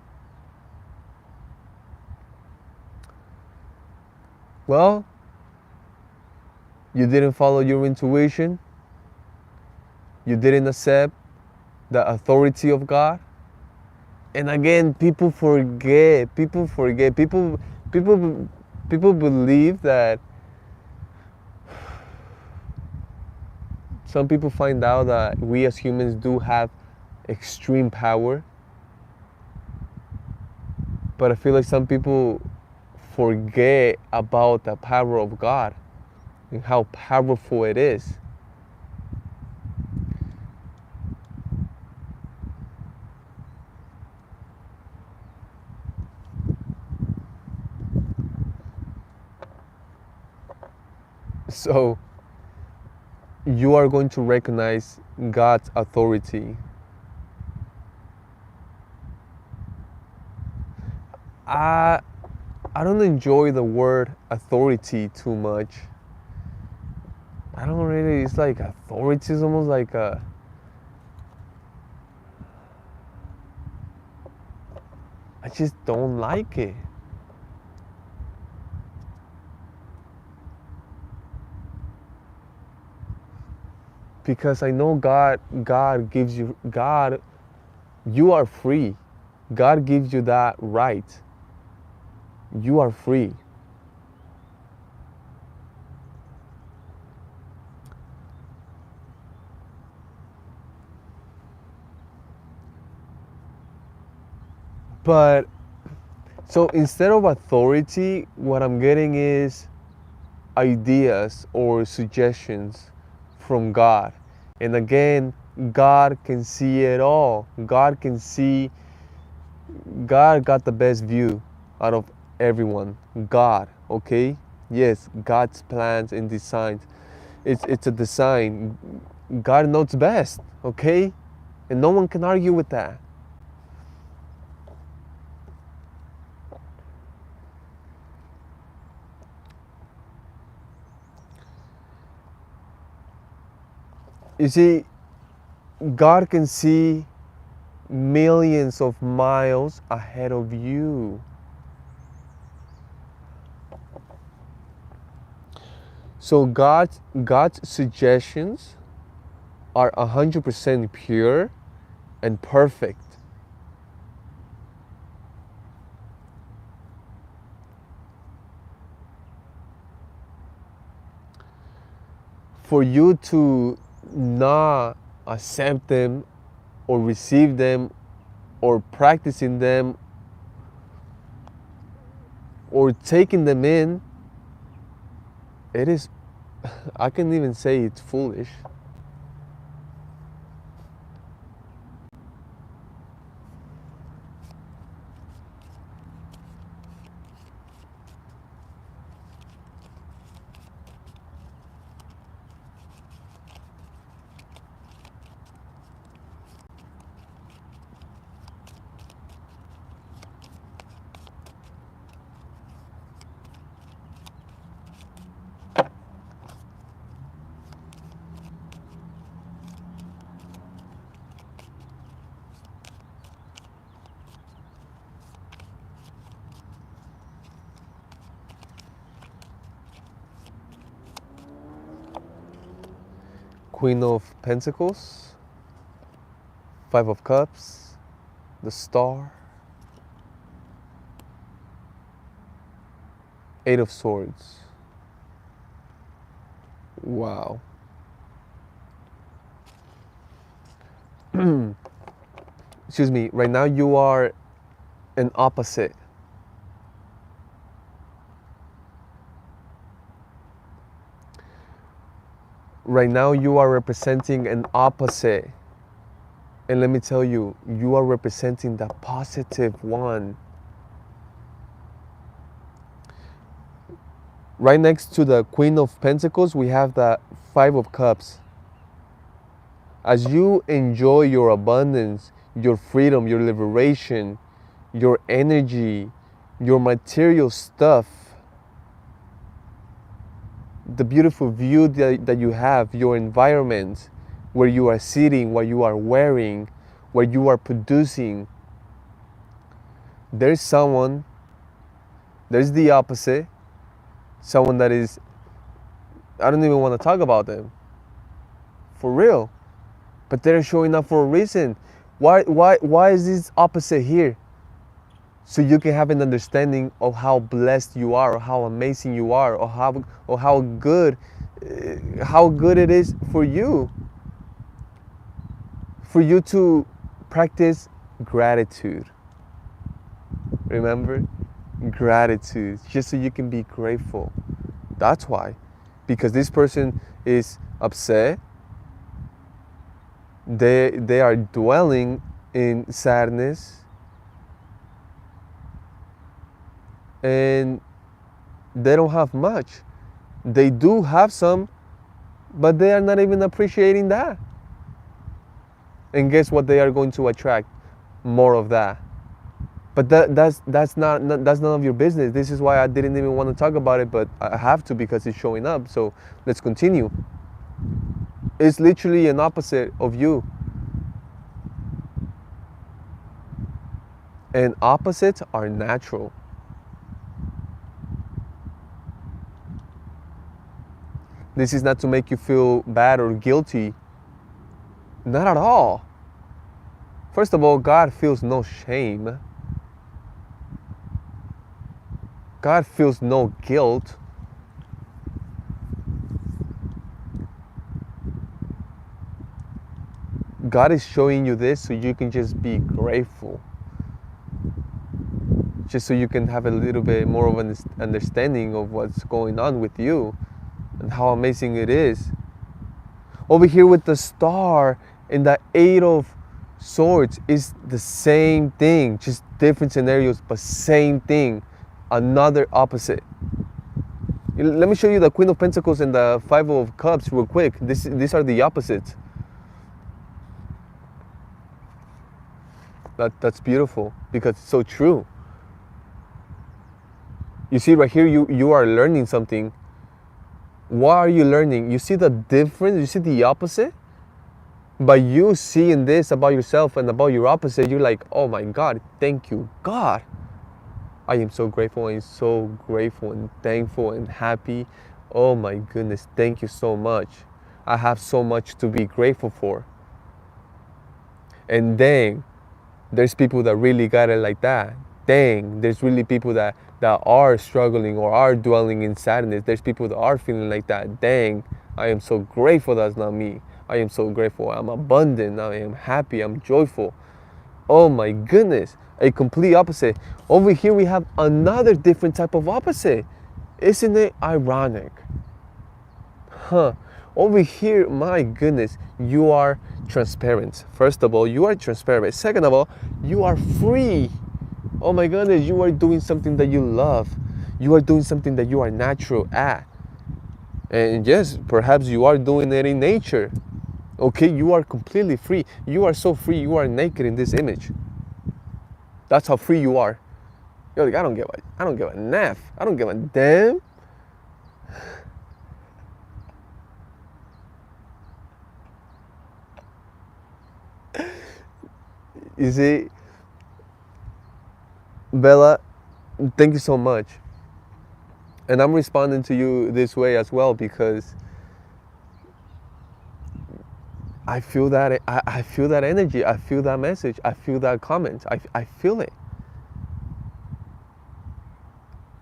Well, you didn't follow your intuition. You didn't accept the authority of God. And again, people forget. People believe that some people find out that we as humans do have extreme power. But I feel like some people forget about the power of God and how powerful it is. So you are going to recognize God's authority. I don't enjoy the word authority too much. I don't really, it's like authority is almost like a, I just don't like it. Because I know God gives you, you are free. God gives you that right. You are free. But so instead of authority, what I'm getting is ideas or suggestions from God. And again, God can see it all. God got the best view out of everyone. God, okay? Yes, God's plans and designs. It's a design. God knows best, okay? And no one can argue with that. You see, God can see millions of miles ahead of you. So God's suggestions are 100% pure and perfect. For you to not accept them or receive them or practicing them or taking them in, it is, I can even say it's foolish. Queen of Pentacles, Five of Cups, the Star, Eight of Swords. Wow. Excuse me, right now you are an opposite. Right now you are representing an opposite. And let me tell you, you are representing the positive one. Right next to the Queen of Pentacles, we have the Five of Cups. As you enjoy your abundance, your freedom, your liberation, your energy, your material stuff, the beautiful view that you have, your environment, where you are sitting, what you are wearing, where you are producing, there's the opposite, someone that is, I don't even want to talk about them, for real, but they're showing up for a reason. Why is this opposite here? So you can have an understanding of how blessed you are, or how amazing you are, or how good it is for you to practice gratitude. Remember, gratitude, just so you can be grateful. That's why, because this person is upset. They are dwelling in sadness. And they don't have much. They do have some, but they are not even appreciating that. And guess what? They are going to attract more of that. But that's none of your business. This is why I didn't even want to talk about it, but I have to because it's showing up. So let's continue. It's literally an opposite of you. And opposites are natural. This is not to make you feel bad or guilty. Not at all. First of all, God feels no shame. God feels no guilt. God is showing you this so you can just be grateful. Just so you can have a little bit more of an understanding of what's going on with you and how amazing it is. Over here with the Star and the Eight of Swords is the same thing, just different scenarios, but same thing, another opposite. Let me show you the Queen of Pentacles and the Five of Cups real quick. These are the opposites. That's beautiful because it's so true. You see right here, you are learning something. What are you learning? You see the difference? You see the opposite? By you seeing this about yourself and about your opposite, you're like, oh my God, thank you, God. I am so grateful. I'm so grateful and thankful and happy. Oh my goodness, thank you so much. I have so much to be grateful for. And dang, there's people that really got it like that. Dang, there's really people that are struggling or are dwelling in sadness. There's people that are feeling like that. Dang, I am so grateful that's not me. I am so grateful. I'm abundant. I am happy. I'm joyful. Oh my goodness, a complete opposite. Over here we have another different type of opposite. Isn't it ironic? Huh. Over here, my goodness, you are transparent. First of all, you are transparent. Second of all, you are free. Oh my goodness, you are doing something that you love. You are doing something that you are natural at. And yes, perhaps you are doing it in nature. Okay, you are completely free. You are so free, you are naked in this image. That's how free you are. You're like, I don't give a naff. I don't give a damn. You see, Bella, thank you so much. And I'm responding to you this way as well because I feel that I feel that energy. I feel that message. I feel that comment. I feel it.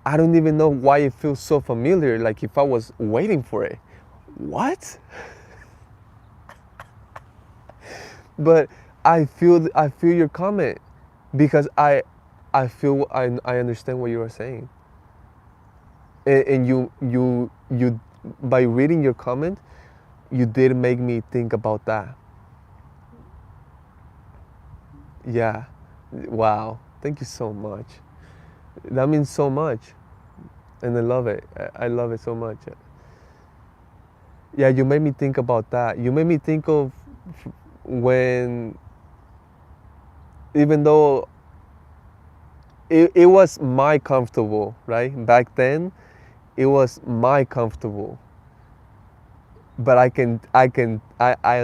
I don't even know why it feels so familiar, like if I was waiting for it. What? But I feel your comment because I understand what you are saying. And you by reading your comment, you did make me think about that. Yeah. Wow. Thank you so much. That means so much. And I love it. I love it so much. Yeah, you made me think about that. You made me think of when, even though it was my comfortable, right? Back then, it was my comfortable. But I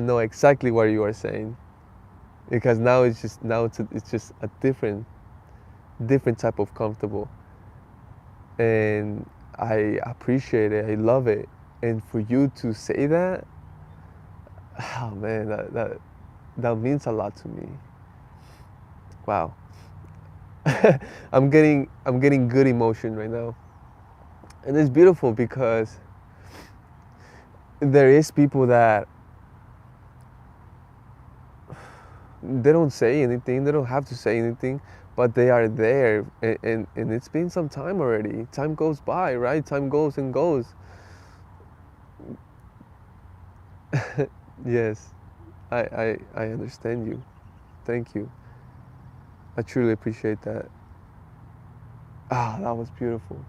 know exactly what you are saying. Because now it's just a different type of comfortable. And I appreciate it. I love it. And for you to say that, oh man, that means a lot to me. Wow. I'm getting good emotion right now. And it's beautiful because there is people that they don't say anything, they don't have to say anything, but they are there, and it's been some time already. Time goes by, right? Time goes and goes. Yes, I understand you. Thank you. I truly appreciate that. Ah, that was beautiful.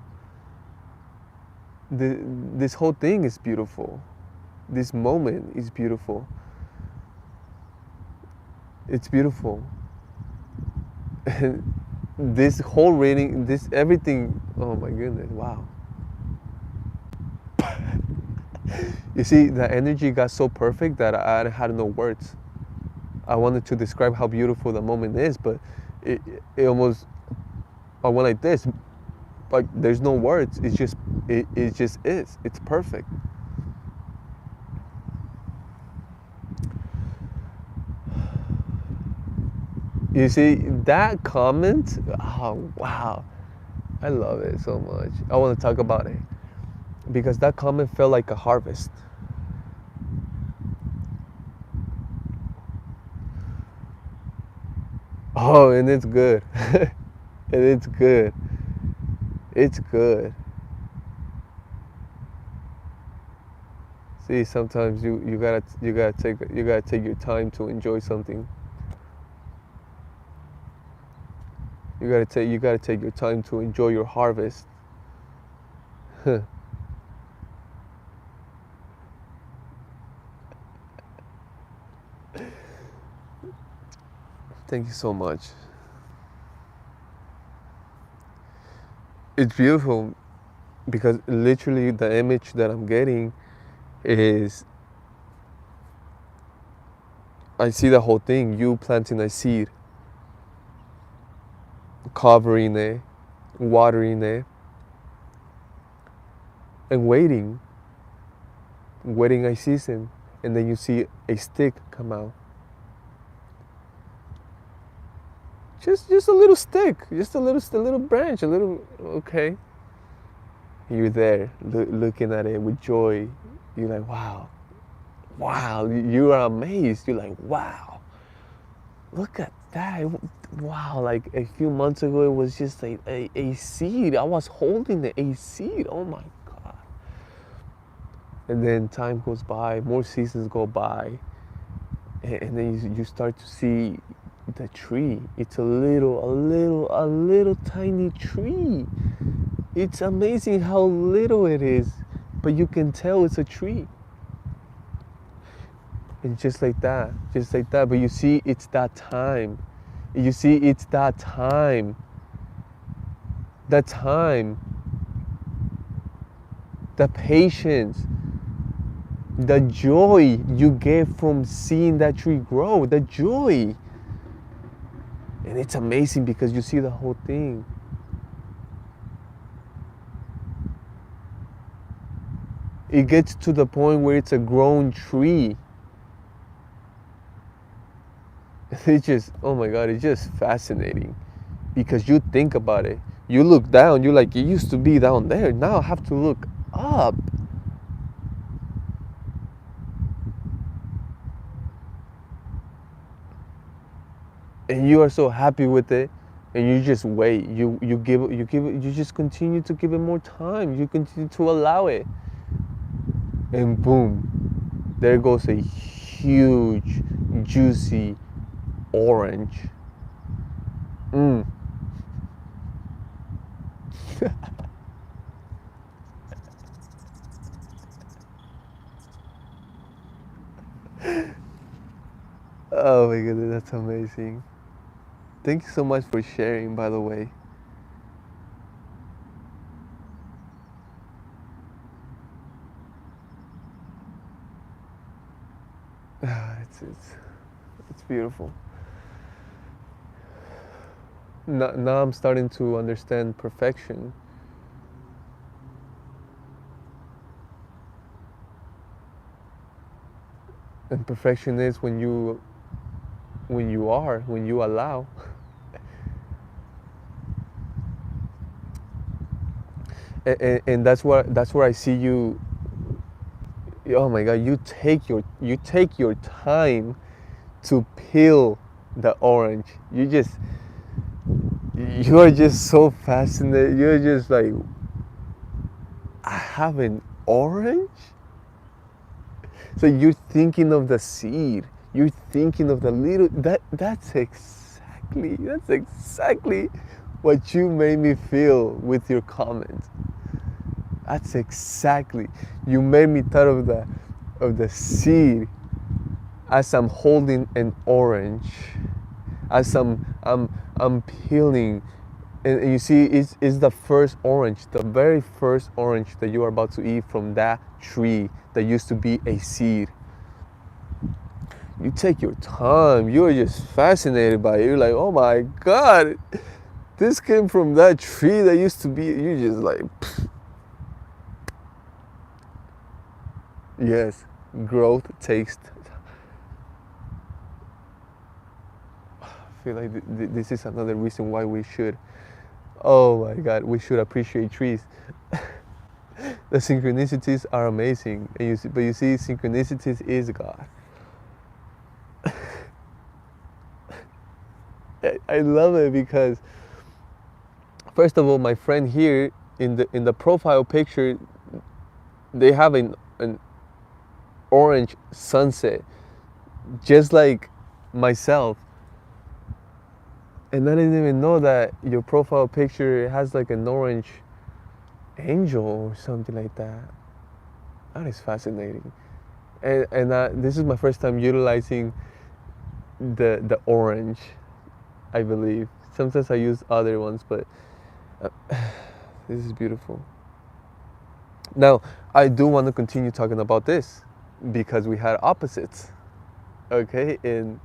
This whole thing is beautiful. This moment is beautiful. It's beautiful. And this whole reading, this everything, oh my goodness, wow. You see, the energy got so perfect that I had no words. I wanted to describe how beautiful the moment is, but it almost, I went like this, but there's no words. It just is. It's perfect. You see, that comment, oh wow, I love it so much. I want to talk about it because that comment felt like a harvest. Oh, and it's good. And it's good. It's good. See, sometimes you gotta take your time to enjoy something. You gotta take your time to enjoy your harvest. Thank you so much. It's beautiful because literally the image that I'm getting is I see the whole thing. You planting a seed, covering it, watering it, and waiting a season, and then you see a stick come out. Just a little stick, just a little branch, a little okay. You're there looking at it with joy. You're like, wow, wow. You are amazed. You're like, wow, look at that. Wow, like a few months ago, it was just a seed. I was holding a seed. Oh my God. And then time goes by, more seasons go by, and then you start to see the tree. It's a little tiny tree. It's amazing how little it is, but you can tell it's a tree. And just like that. But you see, it's that time. You see, it's that time. The time, the patience, the joy you get from seeing that tree grow, the joy. And it's amazing because you see the whole thing. It gets to the point where it's a grown tree. It's just, oh my God, it's just fascinating because you think about it. You look down, you're like, it used to be down there. Now I have to look up. And you are so happy with it, and you just wait. You just continue to give it more time. You continue to allow it. And boom, there goes a huge, juicy orange. Mm. Oh my goodness, that's amazing. Thank you so much for sharing, by the way. It's beautiful. Now I'm starting to understand perfection. And perfection is when you allow. And that's where I see you. Oh my God, you take your time to peel the orange. You are just so fascinated. You're just like, I have an orange? So you're thinking of the seed. You're thinking of the little that's exactly what you made me feel with your comment. That's exactly. You made me thought of the seed as I'm holding an orange, as I'm peeling, and you see, it's the first orange, the very first orange that you are about to eat from that tree that used to be a seed. You take your time. You're just fascinated by it. You're like, oh my God, this came from that tree that used to be. You're just like, pfft. Yes, growth takes. I feel like this is another reason why we should. Oh my God, we should appreciate trees. The synchronicities are amazing, and but you see, synchronicities is God. I love it because, first of all, my friend here in the profile picture, they have an orange sunset, just like myself. And I didn't even know that your profile picture has like an orange angel or something like that. That is fascinating. And this is my first time utilizing the orange, I believe. Sometimes I use other ones, but uh, this is beautiful. Now, I do want to continue talking about this because we had opposites. Okay, and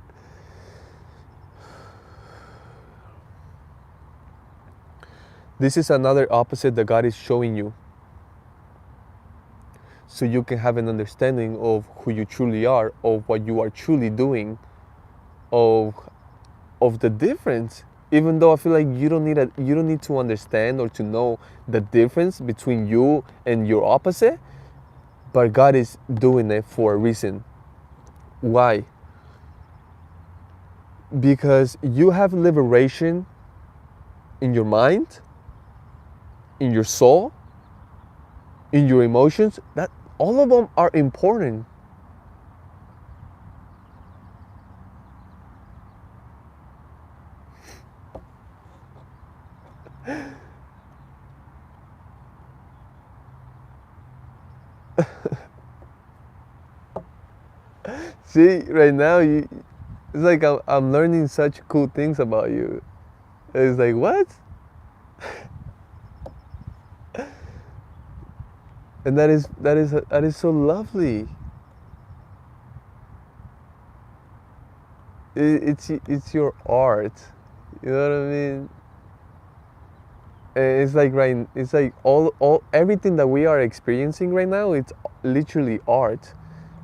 this is another opposite that God is showing you, so you can have an understanding of who you truly are, of what you are truly doing, of the difference. Even though I feel like you don't need to understand or to know the difference between you and your opposite, but God is doing it for a reason. Why? Because you have liberation in your mind, in your soul, in your emotions. That all of them are important. See, right now it's like I'm learning such cool things about you. It's like, what? And that is so lovely. It's your art. You know what I mean? And it's like it's like all everything that we are experiencing right now. It's literally art,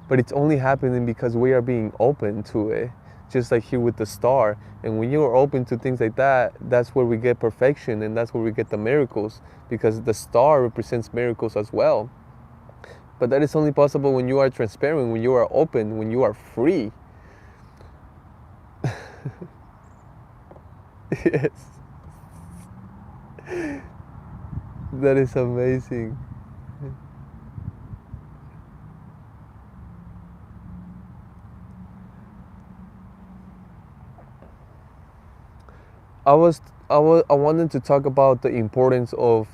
but it's only happening because we are being open to it. just like here with the star. And when you're open to things like that, that's where we get perfection, and that's where we get the miracles, because the star represents miracles as well. But that is only possible when you are transparent, when you are open, when you are free. Yes. That is amazing. I wanted to talk about the importance of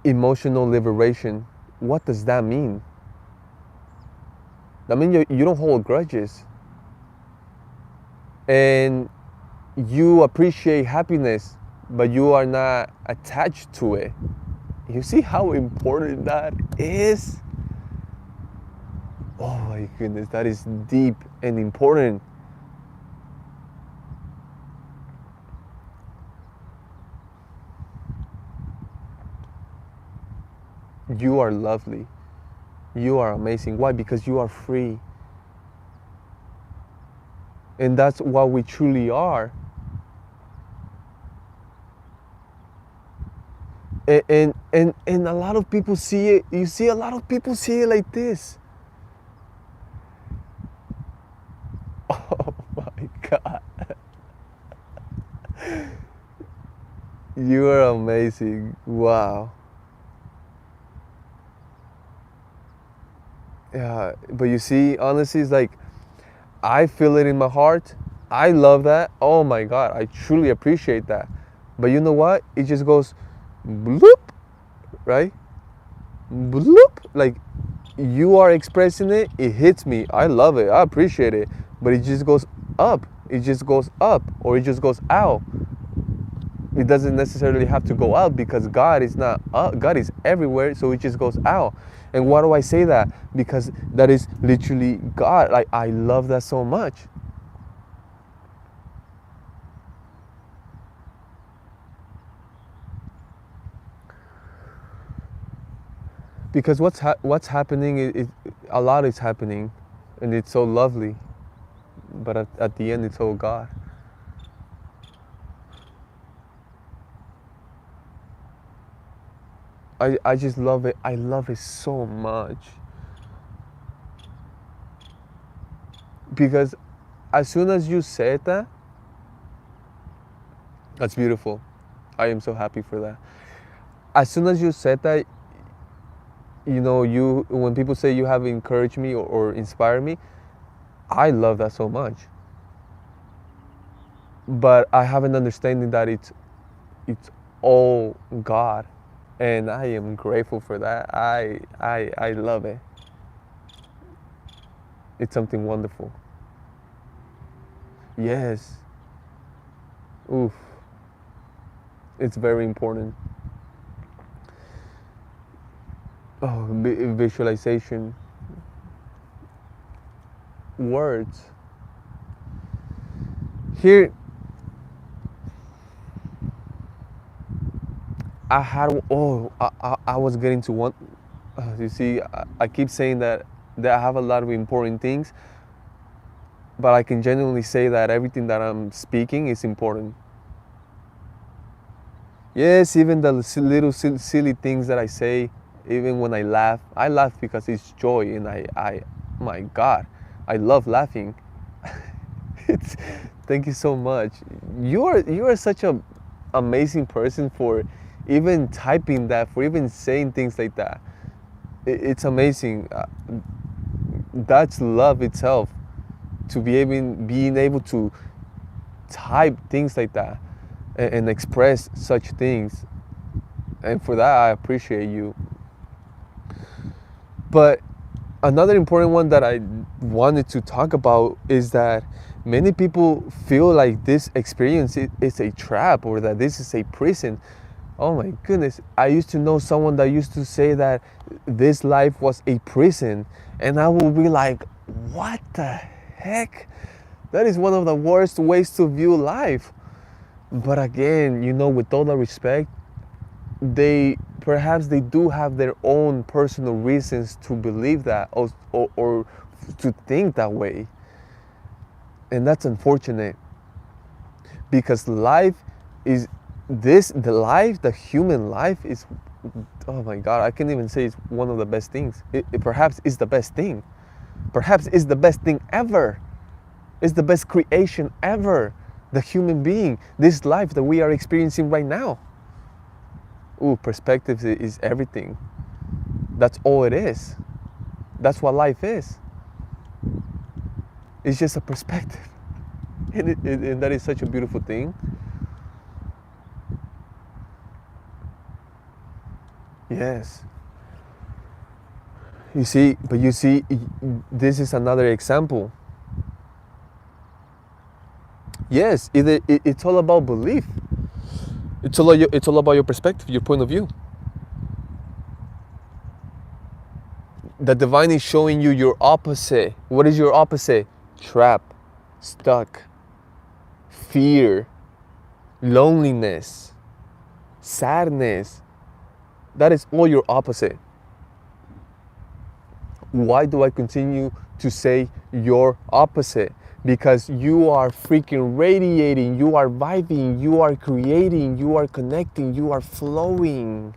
emotional liberation. What does that mean? I mean, you don't hold grudges, and you appreciate happiness, but you are not attached to it. You see how important that is? Oh my goodness, that is deep and important. You are lovely. You are amazing. Why? Because you are free. And that's what we truly are. And a lot of people see it. You see, a lot of people see it like this. Oh my God. You are amazing. Wow. Yeah, but you see, honestly, it's like I feel it in my heart. I love that. Oh my God, I truly appreciate that. But you know what? It just goes bloop, right? Bloop. Like you are expressing it, it hits me. I love it. I appreciate it. But it just goes up. It just goes up, or it just goes out. It doesn't necessarily have to go out, because God is not up. God is everywhere, so it just goes out. And why do I say that? Because that is literally God. Like, I love that so much. Because what's happening is a lot is happening, and it's so lovely. But at the end, it's all God. I just love it. I love it so much. Because as soon as you said that, that's beautiful. I am so happy for that. As soon as you said that, you know, you when people say you have encouraged me, or inspired me, I love that so much. But I have an understanding that it's all God, and I am grateful for that. I love it. It's something wonderful. Yes. Oof. It's very important. Oh, visualization, words. Here, I had. Oh, I was getting to one. You see, I keep saying that I have a lot of important things, but I can genuinely say that everything that I'm speaking is important. Yes, even the little silly things that I say, even when I laugh because it's joy, and my God, I love laughing. It's, thank you so much. You are such a amazing person for even typing that, for even saying things like that. It's amazing. That's love itself. To be being able to type things like that, and express such things, and for that I appreciate you. But another important one that I wanted to talk about is that many people feel like this experience is a trap, or that this is a prison. Oh my goodness, I used to know someone that used to say that this life was a prison, and I will be like, what the heck? That is one of the worst ways to view life. But again, you know, with all the respect, they perhaps they do have their own personal reasons to believe that, or to think that way. And that's unfortunate, because life is the human life is, oh my God, I can't even say it's one of the best things. It perhaps is the best thing. Perhaps is the best thing ever. It's the best creation ever. The human being, this life that we are experiencing right now. Ooh, perspective is everything. That's all it is. That's what life is. It's just a perspective. And that is such a beautiful thing. Yes. You see, this is another example. Yes, it's all about belief. It's all about your perspective, your point of view. The divine is showing you your opposite. What is your opposite? Trap, stuck, fear, loneliness, sadness. That is all your opposite. Why do I continue to say your opposite? Because you are freaking radiating, you are vibing, you are creating, you are connecting, you are flowing.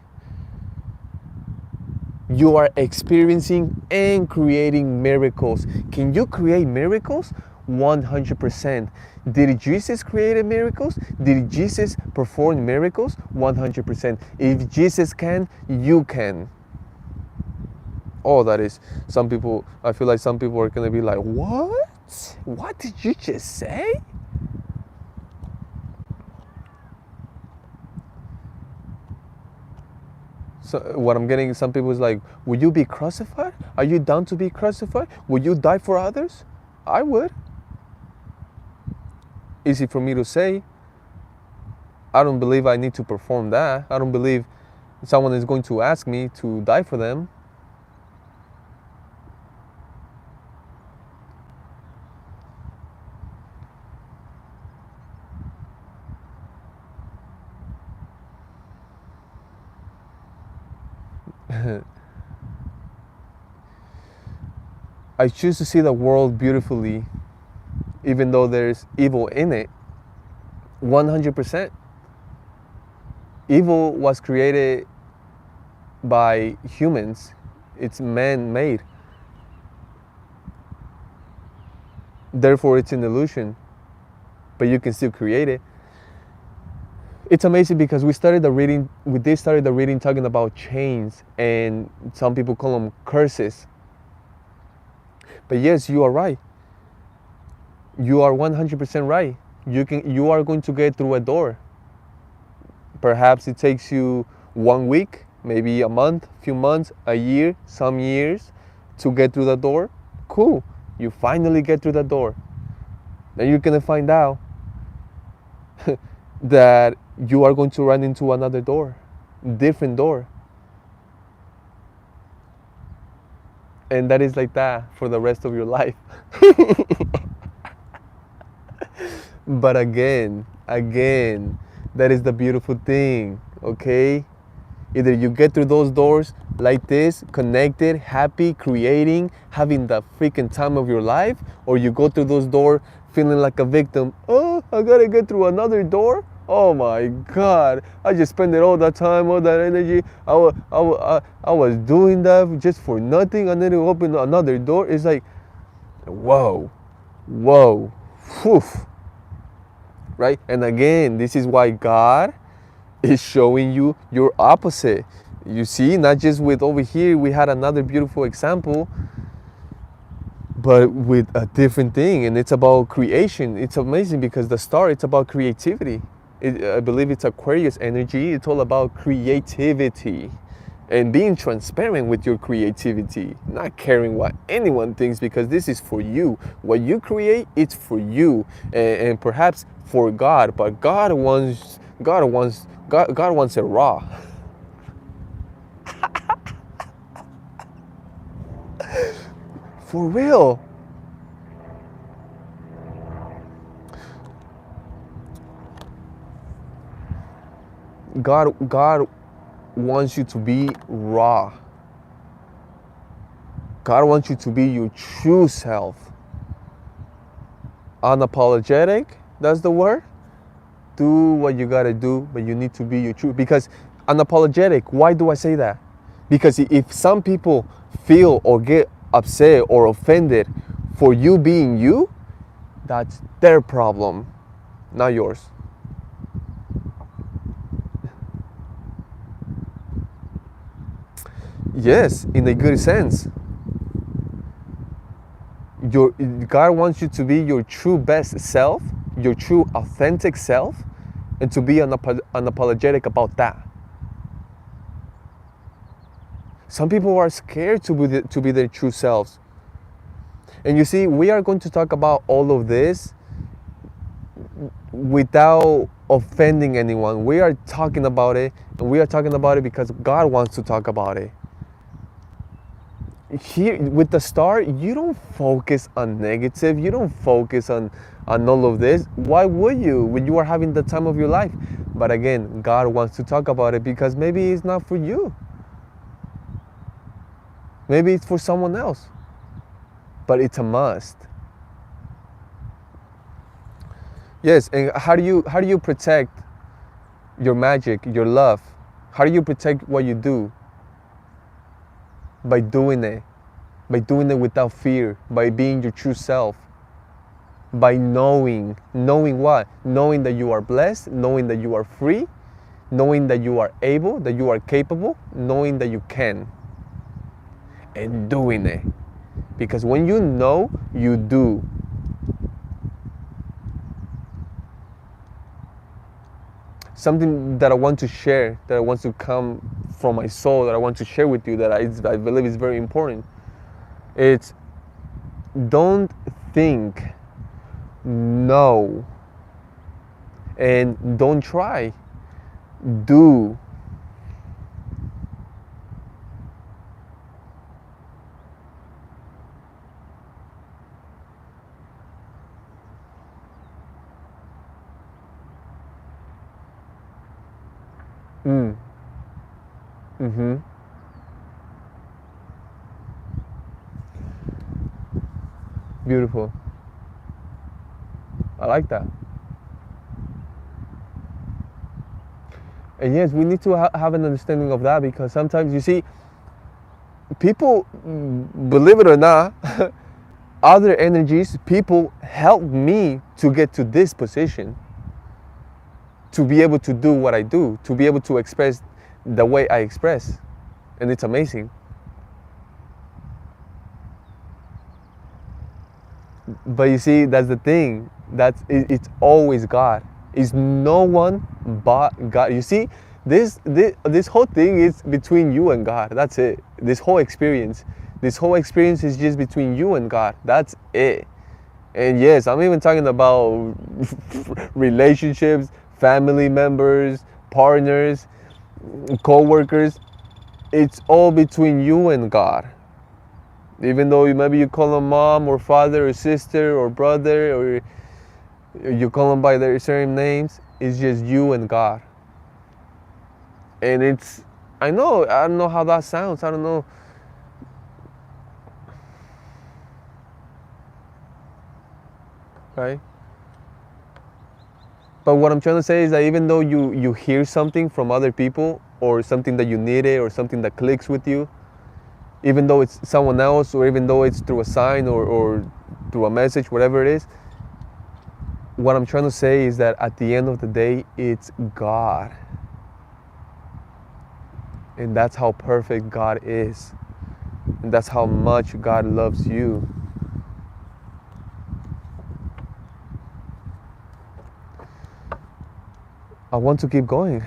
You are experiencing and creating miracles. Can you create miracles? 100%. Did Jesus create miracles? Did Jesus perform miracles? 100%. If Jesus can, you can. Oh, that is, some people, I feel like some people are going to be like, what? What did you just say? So what I'm getting, some people is like, would you be crucified? Are you down to be crucified? Would you die for others? I would. Easy for me to say. I don't believe I need to perform that. I don't believe someone is going to ask me to die for them. I choose to see the world beautifully, even though there's evil in it. 100%. Evil was created by humans. It's man-made. Therefore, it's an illusion. But you can still create it. It's amazing because we started the reading talking about chains, and some people call them curses. But yes, you are right. You are 100% right. You are going to get through a door. Perhaps it takes you 1 week, maybe a month, few months, a year, some years to get through the door. Cool. You finally get through the door. Then you're going to find out that you are going to run into another door, different door. And that is like that for the rest of your life. But again, that is the beautiful thing, okay? Either you get through those doors like this, connected, happy, creating, having the freaking time of your life, or you go through those doors feeling like a victim. Oh, I gotta get through another door? Oh my God, I just spent all that time, all that energy. I was doing that just for nothing, and then you open another door. It's like, whoa, whew. Right? And again, this is why God is showing you your opposite. You see, not just with over here, we had another beautiful example, but with a different thing, and it's about creation. It's amazing because the star, it's about creativity. I believe it's Aquarius energy. It's all about creativity and being transparent with your creativity, not caring what anyone thinks, because this is for you. What you create, it's for you, and perhaps for God, but God wants it raw. For real. God wants you to be raw. God wants you to be your true self. unapologetic, that's the word. Do what you gotta do, but you need to be your truth. Because unapologetic, why do I say that? Because if some people feel or get upset or offended for you being you, that's their problem, not yours. Yes, in a good sense. Your God wants you to be your true best self, your true authentic self, and to be unapologetic about that. Some people are scared to be their true selves. And you see, we are going to talk about all of this without offending anyone. We are talking about it, and we are talking about it because God wants to talk about it. Here with the star, you don't focus on negative, you don't focus on all of this. Why would you when you are having the time of your life? But again, God wants to talk about it because maybe it's not for you, maybe it's for someone else, but it's a must. Yes. And how do you protect your magic, your love? How do you protect what you do? By doing it, by doing it without fear, by being your true self, by knowing what? Knowing that you are blessed, knowing that you are free, knowing that you are able, that you are capable, knowing that you can, and doing it. Because when you know, you do. Something that I want to share, that I want to come from my soul, that I want to share with you, that I believe is very important. It's don't think, know, and don't try, do. Mm. Mm-hmm. Beautiful. I like that. And yes, we need to have an understanding of that because sometimes you see people, believe it or not, other energies, people help me to get to this position, to be able to do what I do, to be able to express the way I express. And it's amazing. But you see, that's the thing. It's always God. It's no one but God. You see, this whole thing is between you and God. That's it. This whole experience is just between you and God. That's it. And yes, I'm even talking about relationships, family members, partners, co-workers. It's all between you and God. Even though maybe you call them mom or father or sister or brother, or you call them by their certain names, it's just you and God. And I don't know how that sounds. I don't know. Right? But what I'm trying to say is that even though you hear something from other people or something that you needed or something that clicks with you, even though it's someone else or even though it's through a sign or through a message, whatever it is, what I'm trying to say is that at the end of the day, it's God. And that's how perfect God is. And that's how much God loves you. I want to keep going.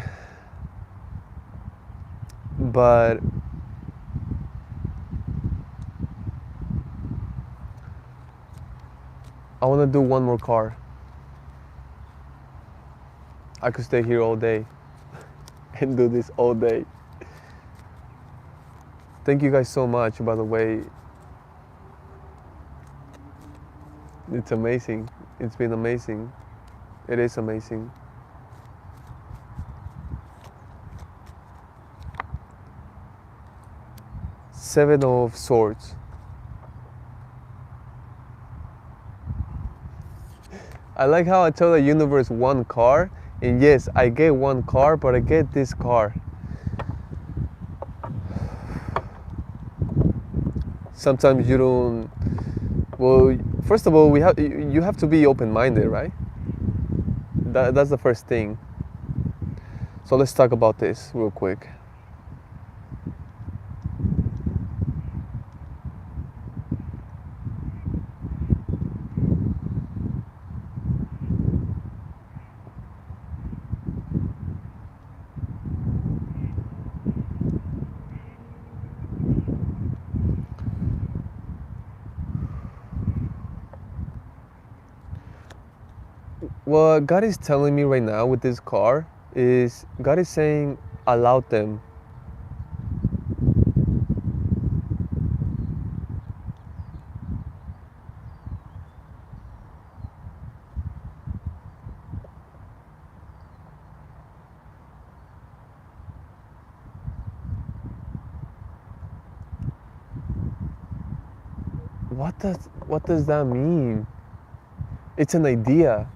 But I want to do one more card. I could stay here all day and do this all day. Thank you guys so much, by the way. It's amazing. It's been amazing. It is amazing. Seven of Swords. I like how I tell the universe one car, and yes, I get one car, but I get this car. Sometimes you don't. Well, first of all, you have to be open-minded, right? That's the first thing. So let's talk about this real quick. What God is telling me right now with this car is God is saying, allow them. What does that mean? It's an idea.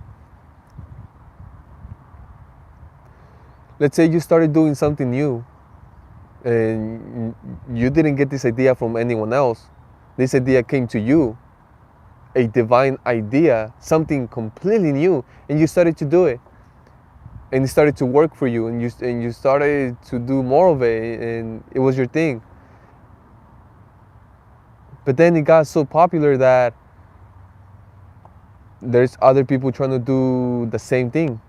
Let's say you started doing something new and you didn't get this idea from anyone else. This idea came to you, a divine idea, something completely new, and you started to do it. And it started to work for you, and you started to do more of it, and it was your thing. But then it got so popular that there's other people trying to do the same thing.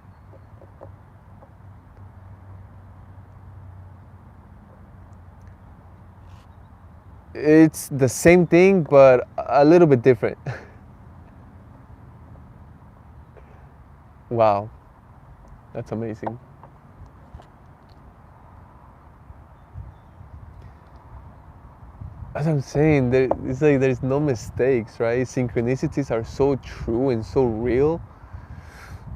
It's the same thing, but a little bit different. Wow, that's amazing. As I'm saying, it's like there's no mistakes, right? Synchronicities are so true and so real.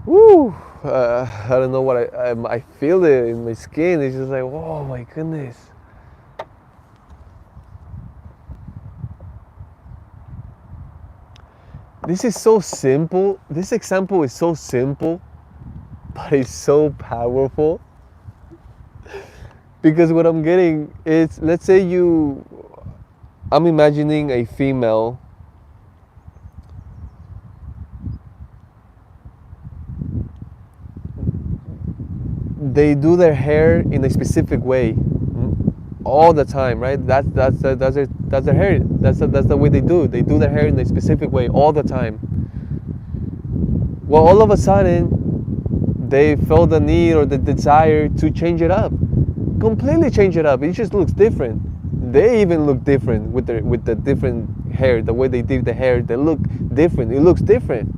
Woo! I don't know what I feel it in my skin. It's just like, oh my goodness. This is so simple. This example is so simple, but it's so powerful. Because what I'm getting is, let's say I'm imagining a female they do their hair in a specific way all the time, right? That's their hair. That's the way they do. They do their hair in a specific way all the time. Well, all of a sudden, they felt the need or the desire to change it up, completely change it up. It just looks different. They even look different with the different hair, the way they did the hair. They look different. It looks different.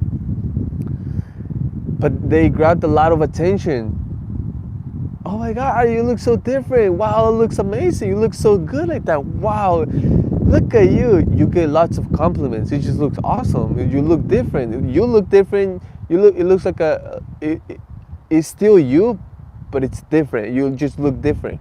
But they grabbed a lot of attention. Oh my God, you look so different. Wow, it looks amazing. You look so good like that. Wow, look at you. You get lots of compliments. It just looks awesome. You look different. You look different. It looks like it's still you, but it's different. You just look different.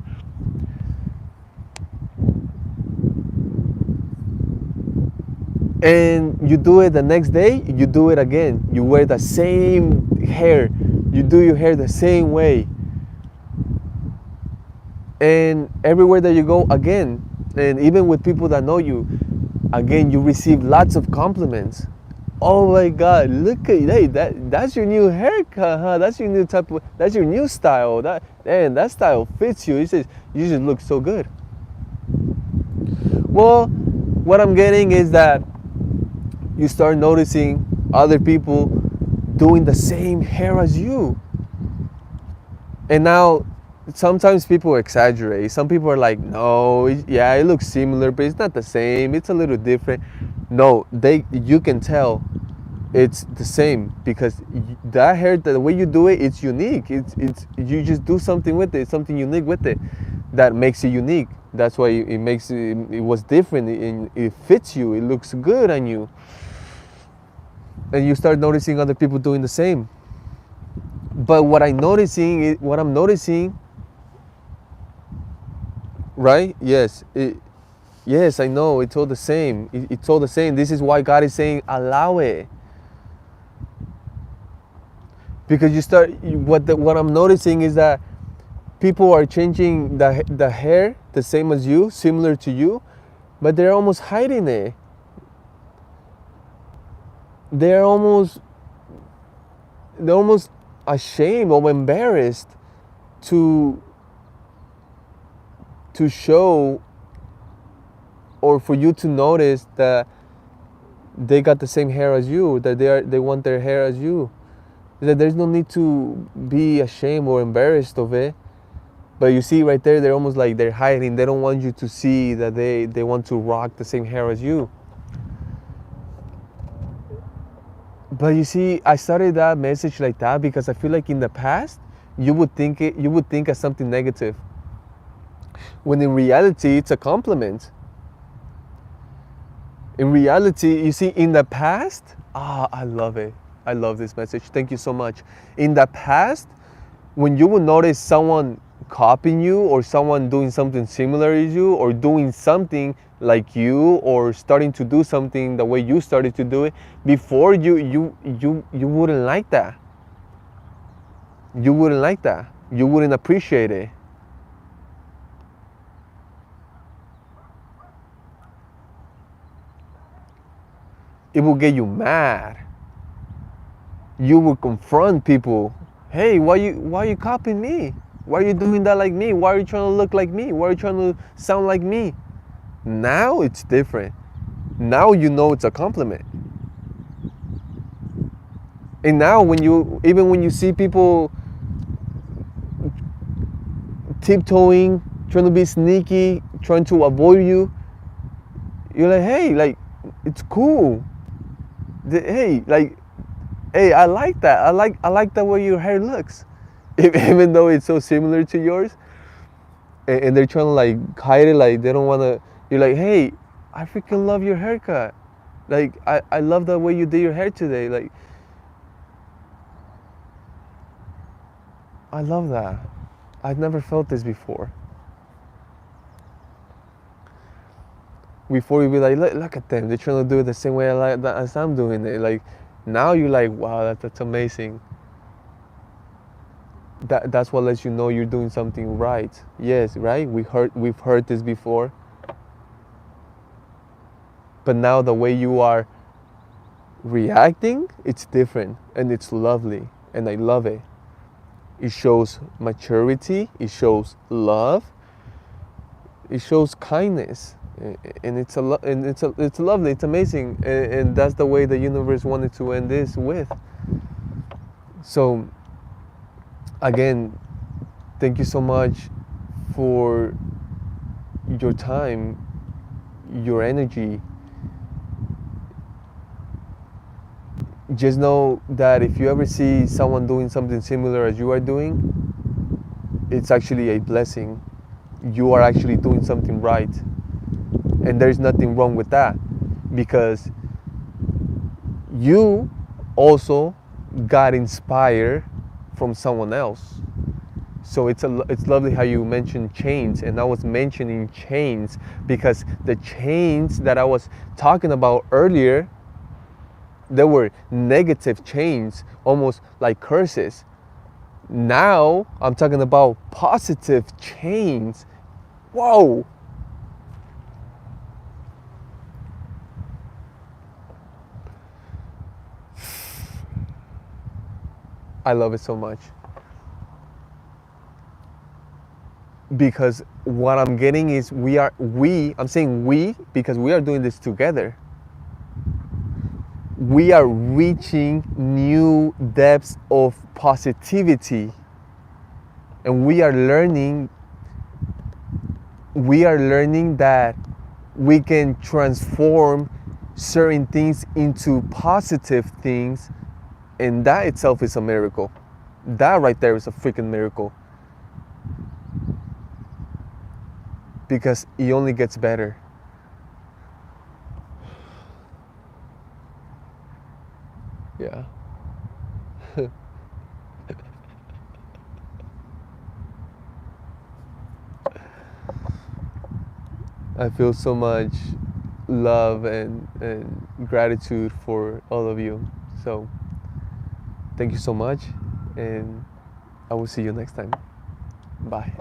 And you do it the next day, you do it again. You wear the same hair. You do your hair the same way. And everywhere that you go, again, and even with people that know you, again, you receive lots of compliments. Oh my God, look at hey, that's your new haircut, huh? That's your new that's your new style. That style fits you. You just look so good. Well, what I'm getting is that you start noticing other people doing the same hair as you. And now sometimes people exaggerate. Some people are like, no, yeah, it looks similar, but it's not the same. It's a little different. No, you can tell it's the same because that hair, the way you do it, it's unique. It's you just do something with it, something unique with it that makes it unique. That's why it was different and it fits you. It looks good on you. And you start noticing other people doing the same. But what I'm noticing, right? Yes, yes, I know. It's all the same. It's all the same. This is why God is saying, allow it. Because what I'm noticing is that people are changing the hair the same as you, similar to you, but they're almost hiding it. They're almost they're almost ashamed or embarrassed to show, or for you to notice that they got the same hair as you, that they want their hair as you. That there's no need to be ashamed or embarrassed of it. But you see right there, they're almost like they're hiding. They don't want you to see that they want to rock the same hair as you. But you see, I started that message like that because I feel like in the past you would think as something negative, when in reality it's a compliment. In reality, you see, in the past, I love it. I love this message. Thank you so much. In the past, when you would notice someone copying you, or someone doing something similar as you, or doing something like you, or starting to do something the way you started to do it, before you wouldn't like that. You wouldn't like that. You wouldn't appreciate it. It will get you mad. You will confront people. Hey, why you copying me? Why are you doing that like me? Why are you trying to look like me? Why are you trying to sound like me? Now it's different. Now you know it's a compliment. And now even when you see people tiptoeing, trying to be sneaky, trying to avoid you, you're like, hey, like, it's cool. Hey, like, hey, I like that. I like the way your hair looks. Even though it's so similar to yours, and they're trying to like hide it, like they don't want to. You're like, hey, I freaking love your haircut. Like, I love the way you did your hair today. Like, I love that. I've never felt this before. Before you'd be like, look at them. They're trying to do it the same way as I'm doing it. Like, now you're like, wow, that's amazing. That's what lets you know you're doing something right. Yes, right? We've heard this before. But now the way you are reacting, it's different, and it's lovely, and I love it. It shows maturity, it shows love, it shows kindness, and it's lovely, it's amazing, and that's the way the universe wanted to end this with. So again, thank you so much for your time, your energy. Just know that if you ever see someone doing something similar as you are doing, it's actually a blessing. You are actually doing something right. And there's nothing wrong with that, because you also got inspired from someone else. So it's lovely how you mentioned chains, and I was mentioning chains because the chains that I was talking about earlier, they were negative chains, almost like curses. Now I'm talking about positive chains. Whoa! I love it so much. Because what I'm getting is I'm saying we because we are doing this together. We are reaching new depths of positivity, and we are learning that we can transform certain things into positive things, and that itself is a miracle. That right there is a freaking miracle, because it only gets better. Yeah. I feel so much love and gratitude for all of you. So thank you so much. and I will see you next time. Bye.